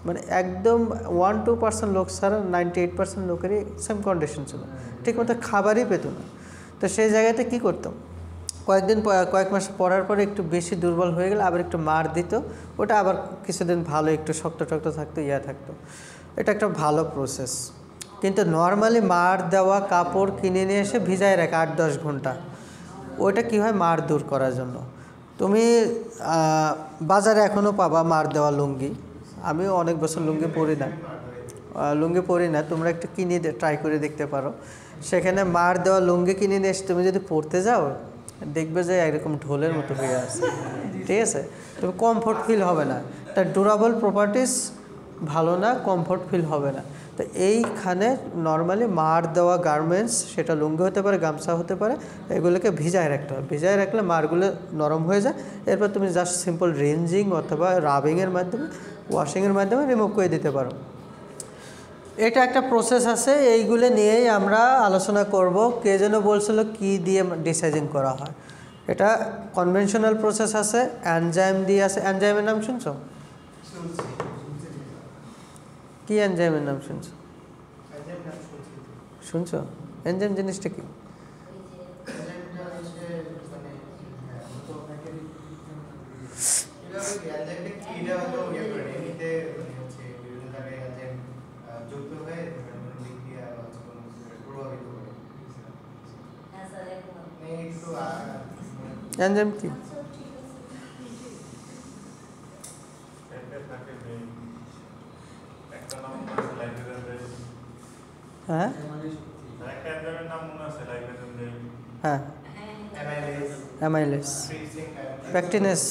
মানে একদম 1-2% লোক ছাড়া 98% লোকেরই সেম কন্ডিশন ছিল, ঠিকমতো খাবারই পেত না। তো সেই জায়গাতে কী করতাম, কয়েক মাস পরার পরে একটু বেশি দুর্বল হয়ে গেলে আবার একটু মার দিত, ওটা আবার কিছুদিন ভালো একটু শক্ত টক্ত থাকতো, থাকতো। এটা একটা ভালো প্রসেস। কিন্তু নর্মালি মার দেওয়া কাপড় কিনে নিয়ে এসে ভিজায় রাখে 8-10 ঘন্টা, ওইটা কী হয়? মার দূর করার জন্য। তুমি বাজারে এখনও পাবা মার দেওয়া লুঙ্গি। আমিও অনেক বছর লুঙ্গি পরি না, তোমরা একটু কিনে ট্রাই করে দেখতে পারো। সেখানে মার দেওয়া লুঙ্গি কিনে নিয়ে এসে তুমি যদি পরতে যাও, দেখবে যে এরকম ঢোলের মতো হয়ে আছে, ঠিক আছে? তুমি কমফোর্ট ফিল হবে না, তার ডিউরেবল প্রপার্টিস ভালো না, কমফোর্ট ফিল হবে না। তো এইখানে নর্মালি মার দেওয়া গার্মেন্টস, সেটা লুঙ্গি হতে পারে, গামছা হতে পারে, এগুলোকে ভিজায় রাখতে হবে। ভিজায় রাখলে মারগুলো নরম হয়ে যায়। এরপর তুমি জাস্ট সিম্পল রেঞ্জিং অথবা রাবিংয়ের মাধ্যমে, ওয়াশিংয়ের মাধ্যমে রিমুভ করে দিতে পারো। এটা একটা প্রসেস আছে, এইগুলো নিয়েই আমরা আলোচনা করব। কে যেন বলছিল কি দিয়ে ডিসাইজিং করা হয়। এটা কনভেনশনাল প্রসেস আছে, এনজাইম দিয়ে আছে। এনজাইমের নাম শুনছো? কি এনজাইমের নাম শুনছো? শুনছো? এনজাইম জিনিসটা কি? এনজাইম কি? হ্যাঁ হ্যাঁ, অ্যামাইলেস, প্যাকটিনেস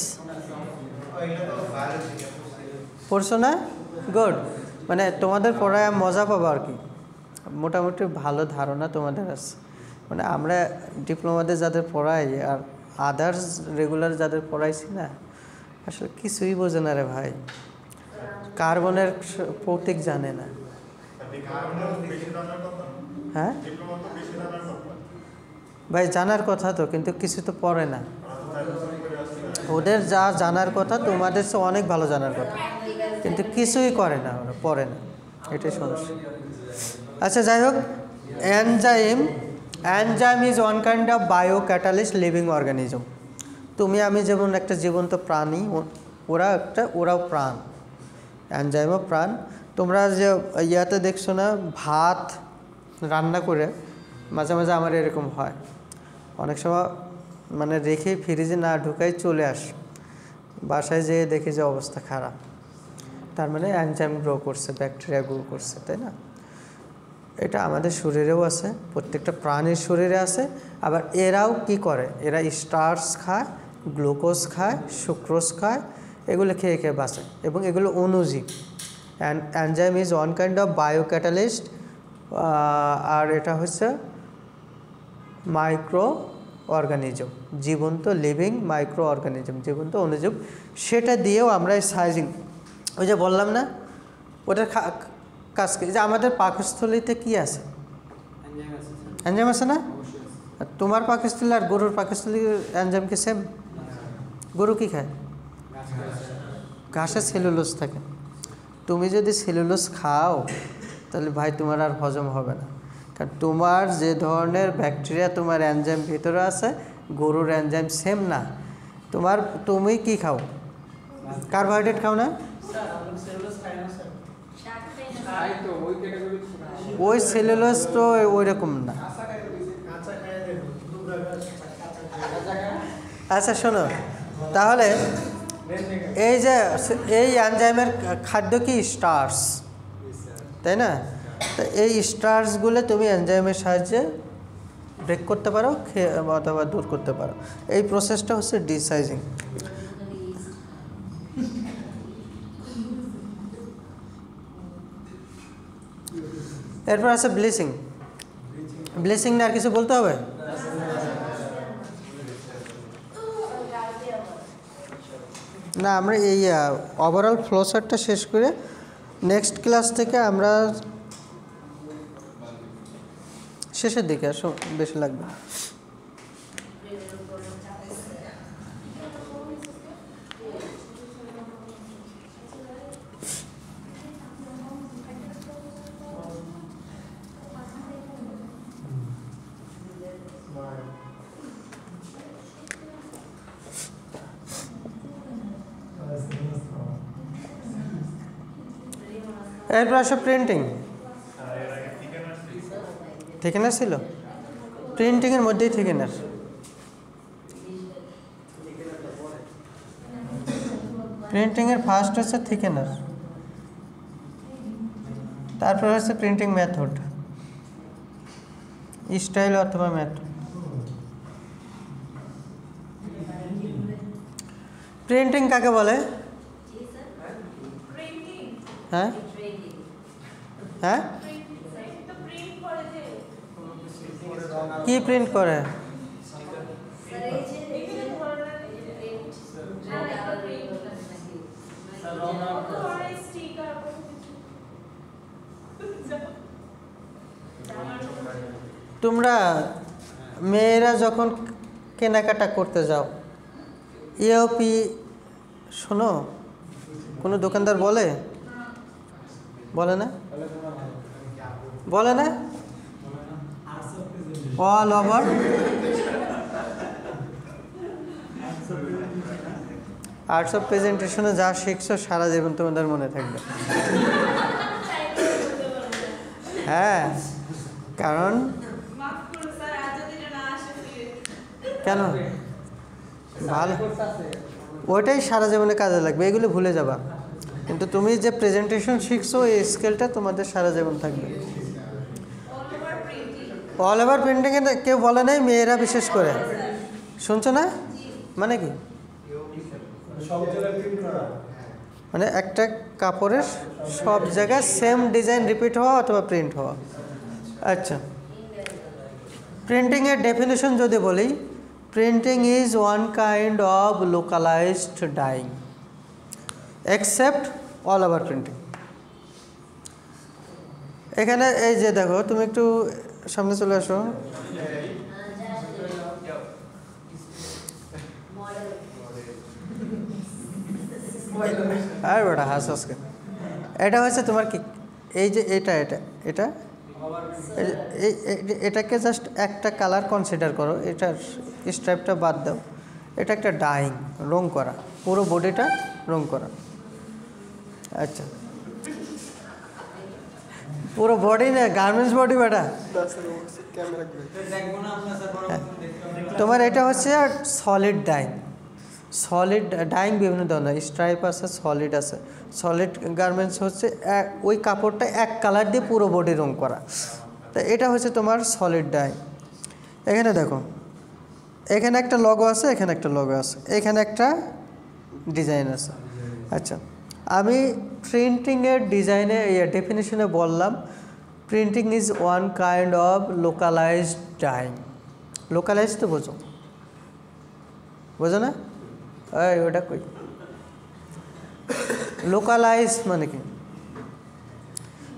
পড়ছো না? গুড। মানে তোমাদের পড়ায় মজা পাবো আর কি, মোটামুটি ভালো ধারণা তোমাদের আছে। মানে আমরা ডিপ্লোমাতে যাদের পড়াই আর আদার্স রেগুলার যাদের পড়াইছি না, আসলে কিছুই বোঝে না রে ভাই। কার্বনের প্রতীক জানে না। হ্যাঁ ভাই, জানার কথা তো, কিন্তু কিছু তো পড়ে না। ওদের যা জানার কথা তোমাদের চেয়ে অনেক ভালো জানার কথা, কিন্তু কিছুই করে না, ওরা পড়ে না, এটাই সমস্যা। আচ্ছা যাই হোক, enzyme enzyme is one kind of bio catalyst living organism. তুমি আমি যেমন একটা জীবন্ত প্রাণী, ওরাও প্রাণ, এনজাইমও প্রাণ। তোমরা যে ইয়াতে দেখছো না ভাত রান্না করে, মাঝে মাঝে আমার এরকম হয়, অনেক সময় মানে রেখে ফ্রিজে না ঢুকাই চলে আস, বাসায় যেয়ে দেখি যে অবস্থা খারাপ, তার মানে এনজাইম গ্রো করছে, ব্যাকটেরিয়া গ্রো করছে, তাই না? এটা আমাদের শরীরেও আছে, প্রত্যেকটা প্রাণীর শরীরে আছে। আবার এরাও কি করে, এরা স্টার্চ খায়, গ্লুকোজ খায়, সুক্রোজ খায়, এগুলো খেয়ে খেয়ে বাঁচে এবং এগুলো অণুজীব। Enzyme is one kind of bio catalyst. আর এটা হচ্ছে মাইক্রো অর্গানিজম, জীবন্ত লিভিং মাইক্রো অর্গানিজম, জীবন্ত অণুজীব। সেটা দিয়েও আমরা এই সাইজিং, ওই যে বললাম না ওটার কাজ কি, যে আমাদের পাকস্থলীতে কি আছে, এনজাইম আছে না? তোমার পাকস্থলী আর গরুর পাকস্থলী এনজাইম কি সেম? গরু কি খায়? ঘাসে সেলুলোজ থাকে। তুমি যদি সেলুলোজ খাও তাহলে ভাই তোমার আর হজম হবে না, কারণ তোমার যে ধরনের ব্যাকটেরিয়া তোমার এনজাইম ভিতরে আছে গরুর এনজাইম সেম না। তুমি কি খাও? কার্বোহাইড্রেট খাও না? ওই সেলুলোজ তো ওই রকম না। আচ্ছা শোনো, তাহলে এই এনজাইমের খাদ্য কি স্টার্চ, তাই না? তো এই স্টার্চগুলো তুমি এনজাইমের সাহায্যে ব্রেক করতে পারো, অথবা দূর করতে পারো। এই প্রসেসটা হচ্ছে ডিসাইজিং। এরপর আছে ব্লিচিং। ব্লিচিং নিয়ে আর কিছু বলতে হবে? না, আমরা এই ওভারঅল ফ্লোচার্টটা শেষ করে নেক্সট ক্লাস থেকে আমরা শেষের দিকে আসো, বেশি লাগবে। এরপর আসো প্রিন্টিং। থিকেনার ছিল, প্রিন্টিংয়ের মধ্যেই থিকেনার। প্রিন্টিংয়ের ফার্স্ট হচ্ছে থিকেনার, তারপর হচ্ছে প্রিন্টিং মেথড, স্টাইল অথবা মেথড। প্রিন্টিং কাকে বলে? হ্যাঁ হ্যাঁ, কি প্রিন্ট করে? তোমরা মেয়েরা যখন কেনাকাটা করতে যাও, ইওপি শোনো, কোনো দোকানদার বলে না? বলে না? অল ওভার আর্টস অফ প্রেজেন্টেশনে যা শিখছো সারা জীবন তোমাদের মনে থাকবে। হ্যাঁ, কারণ কেন ভালো, ওইটাই সারা জীবনে কাজে লাগবে, এগুলো ভুলে যাবা, কিন্তু তুমি যে প্রেজেন্টেশন শিখছো এই স্কিলটা তোমাদের সারা জীবন থাকবে। অল ওভার প্রিন্টিংয়ে কেউ বলে নাই, মেয়েরা বিশেষ করে, শুনছো না? মানে কি? মানে একটা কাপড়ের সব জায়গায় সেম ডিজাইন রিপিট হওয়া অথবা প্রিন্ট হওয়া। আচ্ছা, প্রিন্টিংয়ের ডেফিনেশন যদি বলি, printing is one kind of localized dyeing except all over printing. এখানে এই যে দেখো, তুমি একটু সামনে চলে আসো। আর বেটা হাস আজকে, এটা হচ্ছে তোমার কি, এই যে এটা এটা এটা এটাকে জাস্ট একটা কালার কনসিডার করো, এটার স্ট্রাইপটা বাদ দাও, এটা একটা ডাইং, রং করা, পুরো বডিটা রং করা। আচ্ছা, পুরো বডি না, গার্মেন্টস বডি বেটা। তোমার এটা হচ্ছে সলিড ডাইং। সলিড ডাইং বিভিন্ন ধরনের, স্ট্রাইপ আছে, সলিড আছে। সলিড গার্মেন্টস হচ্ছে ওই কাপড়টা এক কালার দিয়ে পুরো বডি রং করা, তা এটা হচ্ছে তোমার সলিড ডাইং। এখানে দেখো, এখানে একটা লগো আছে, এখানে একটা লগো আছে, এখানে একটা ডিজাইন আছে। আচ্ছা, আমি প্রিন্টিংয়ের ডিজাইনে ডেফিনেশনে বললাম printing is one kind of localized dyeing. Localize তো বোঝো, বোঝো না? ওটা কই, লোকালাইজ মানে কি?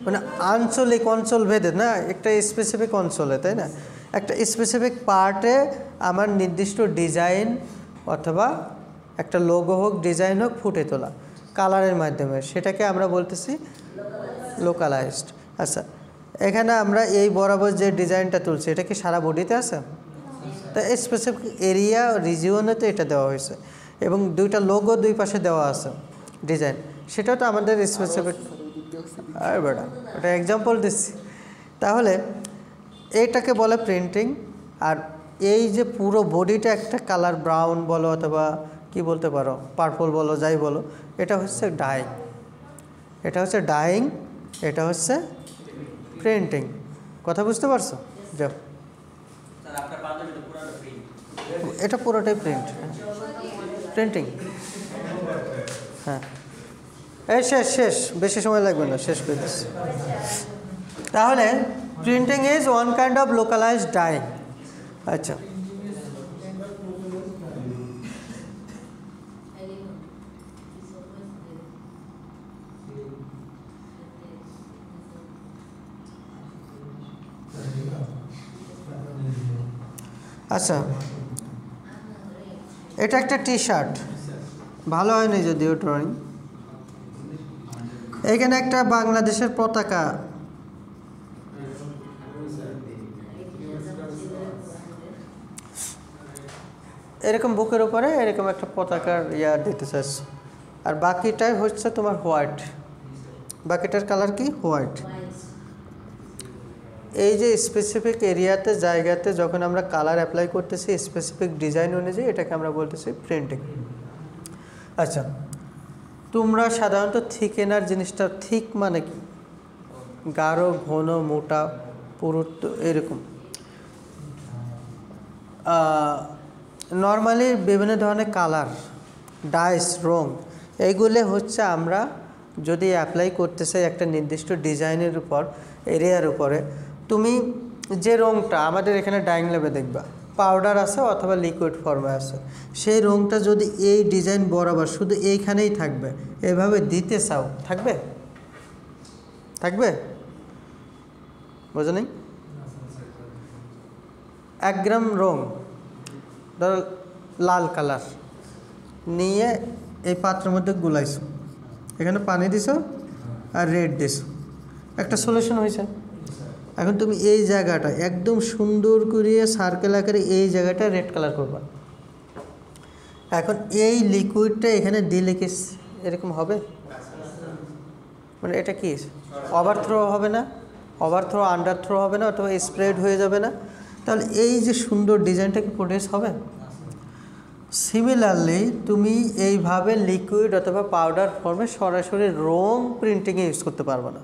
মানে আঞ্চলিক, অঞ্চল ভেদে না, একটা স্পেসিফিক অঞ্চলে, তাই না? একটা স্পেসিফিক পার্টে আমার নির্দিষ্ট ডিজাইন অথবা একটা লোগো হোক, ডিজাইন হোক, ফুটে তোলা কালারের মাধ্যমে, সেটাকে আমরা বলতেছি লোকালাইজড। আচ্ছা, এখানে আমরা এই বরাবর যে ডিজাইনটা তুলছি, এটা কি সারা বডিতে আছে? তা স্পেসিফিক এরিয়া রিজিওনে তো এটা দেওয়া হয়েছে, এবং দুইটা লোগো দুই পাশে দেওয়া আছে ডিজাইন, সেটাও তো আমাদের স্পেসিফিক। আর বেটা, ওটা এক্সাম্পল দিচ্ছি। তাহলে এইটাকে বলে প্রিন্টিং। আর এই যে পুরো বডিটা একটা কালার, ব্রাউন বলো অথবা কি বলতে পারো, পার্পল বলো, যাই বলো, এটা হচ্ছে ডাইং। এটা হচ্ছে ডাইং, এটা হচ্ছে প্রিন্টিং। কথা বুঝতে পারছো? যাও, এটা পুরোটাই প্রিন্ট, প্রিন্টিং। হ্যাঁ, এই শেষ শেষ, বেশি সময় লাগবে না, শেষ করে দিচ্ছি। তাহলে printing is one kind of localized dyeing. আচ্ছা, আচ্ছা, এটা একটা টি শার্ট, ভালো হয়নি যদিও ড্রয়িং। এখানে একটা বাংলাদেশের পতাকা, এরকম বুকের উপরে এরকম একটা পতাকার দিতে চাচ্ছ, আর বাকিটাই হচ্ছে তোমার হোয়াইট, বাকিটার কালার কি? হোয়াইট। এই যে স্পেসিফিক এরিয়াতে, জায়গাতে যখন আমরা কালার অ্যাপ্লাই করতেছি স্পেসিফিক ডিজাইন অনুযায়ী, এটাকে আমরা বলতেছি প্রিন্টিং। আচ্ছা, তোমরা সাধারণত থিকেনার জিনিসটা, থিক মানে কি? গাঢ়, ঘন, মোটা, পুরুত্ব, এরকম। নর্মালি বিভিন্ন ধরনের কালার, ডাইস, রং, এইগুলো হচ্ছে আমরা যদি অ্যাপ্লাই করতে চাই একটা নির্দিষ্ট ডিজাইনের উপর, এরিয়ার উপরে, তুমি যে রংটা আমাদের এখানে ডাইং ল্যাবে দেখবা পাউডার আছে অথবা লিকুইড ফর্মে আছে, সেই রংটা যদি এই ডিজাইন বরাবর শুধু এইখানেই থাকবে, এভাবে দিতে চাও, থাকবে? থাকবে? বোঝো নেই? 1 গ্রাম রং, ধরো লাল কালার নিয়ে এই পাত্রের মধ্যে গুলাইছো, এখানে পানি দিছো আর রেড দিছো, একটা সলিউশন হয়েছে। এখন তুমি এই জায়গাটা একদম সুন্দর করে সার্কেল আকারে এই জায়গাটা রেড কালার করবা। এখন এই লিকুইডটা এখানে দিলে কি এরকম হবে? মানে এটা কি ওভারথ্রো হবে না, ওভারথ্রো আন্ডারথ্রো হবে না, অথবা স্প্রেড হয়ে যাবে না, তাহলে এই যে সুন্দর ডিজাইনটা কি প্রডিউস হবে? সিমিলারলি তুমি এইভাবে লিকুইড অথবা পাউডার ফর্মে সরাসরি রং প্রিন্টিংয়ে ইউজ করতে পারবে না।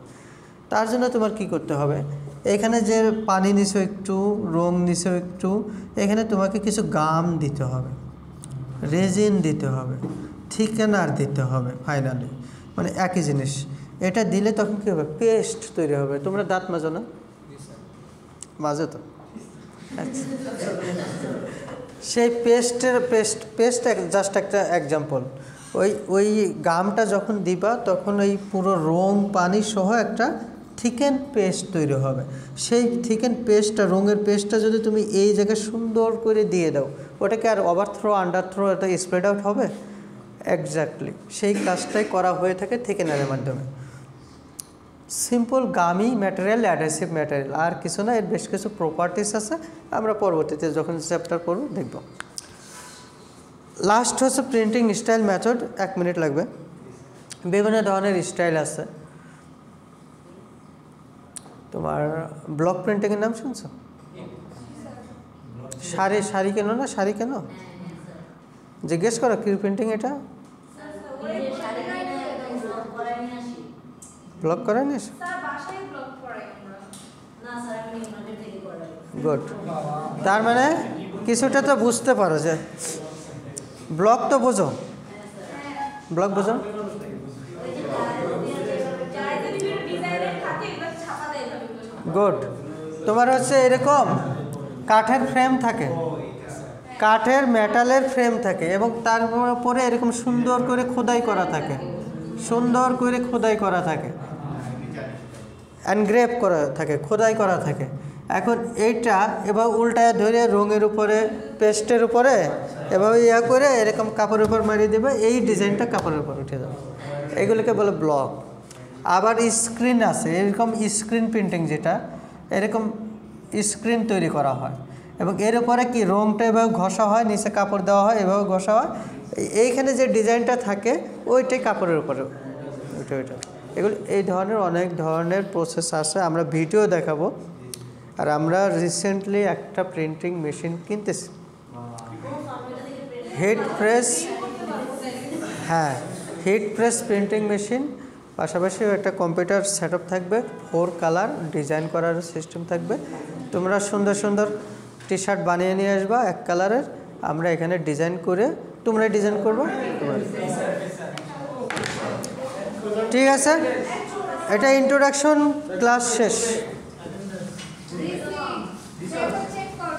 তার জন্য তোমার কি করতে হবে, এখানে যে পানি নিছো একটু, রং নিছো একটু, এখানে তোমাকে কিছু গাম দিতে হবে, রেজিন দিতে হবে, থিকেনার দিতে হবে। ফাইনালি মানে একই জিনিস, এটা দিলে তখন কী হবে? পেস্ট তৈরি হবে। তোমরা দাঁত মাজো না? মাজো তো? আচ্ছা, সেই পেস্ট জাস্ট একটা এক্সাম্পল। ওই গামটা যখন দিবা তখন ওই পুরো রং পানি সহ একটা থিকেন পেস্ট তৈরি হবে। সেই থিকেন পেস্টটা, রঙের পেস্টটা যদি তুমি এই জায়গায় সুন্দর করে দিয়ে দাও, ওটাকে আর ওভারথ্রো আন্ডারথ্রো এটা স্প্রেড আউট হবে? এক্স্যাক্টলি সেই কাজটাই করা হয়ে থাকে থিকেনারের মাধ্যমে। Simple gummy material, adhesive material, আর কিছু না। এর বেশ কিছু প্রপার্টিস আছে, আমরা পরবর্তীতে যখন চ্যাপ্টার করব দেখব। লাস্ট হচ্ছে প্রিন্টিং স্টাইল মেথড, 1 মিনিট লাগবে। বিভিন্ন ধরনের স্টাইল আছে। তোমার ব্লক প্রিন্টিংয়ের নাম শুনছো? শাড়ি কেন না, শাড়ি কেন জিজ্ঞেস করো, কি প্রিন্টিং এটা? ব্লক করাই নিস? গুড। তার মানে কিছুটা তো বুঝতে পারো যে ব্লক তো বোঝো, ব্লক বোঝো। গুড। তোমার হচ্ছে এরকম কাঠের ফ্রেম থাকে, কাঠের মেটালের ফ্রেম থাকে, এবং তার উপরে এরকম সুন্দর করে খোদাই করা থাকে, সুন্দর করে খোদাই করা থাকে, এনগ্রেভ করা থাকে, খোদাই করা থাকে। এখন এইটা এবার উল্টায় ধরে রঙের উপরে, পেস্টের উপরে এভাবে ইয়া করে এরকম কাপড়ের উপর মারিয়ে দেবে, এই ডিজাইনটা কাপড়ের উপর উঠে যাবে, এগুলোকে বলে ব্লক। আবার স্ক্রিন আছে, এরকম স্ক্রিন প্রিন্টিং, যেটা এরকম স্ক্রিন তৈরি করা হয় এবং এর উপরে কি রঙটা এভাবে ঘষা হয়, নিচে কাপড় দেওয়া হয়, এভাবে ঘষা হয়, এইখানে যে ডিজাইনটা থাকে ওইটাই কাপড়ের উপরে ওইটা। এগুলো এই ধরনের অনেক ধরনের প্রসেস আছে, আমরা ভিডিও দেখাবো। আর আমরা রিসেন্টলি একটা প্রিন্টিং মেশিন কিনতেছি, হিট প্রেস, হ্যাঁ হিট প্রেস প্রিন্টিং মেশিন, পাশাপাশি একটা কম্পিউটার সেট আপ থাকবে, 4 কালার ডিজাইন করার সিস্টেম থাকবে। তোমরা সুন্দর সুন্দর টি শার্ট বানিয়ে নিয়ে আসবা 1 কালারের, আমরা এখানে ডিজাইন করে, তোমরাই ডিজাইন করবো, ঠিক আছে? এটা ইন্ট্রোডাকশন ক্লাস শেষ। চেক কর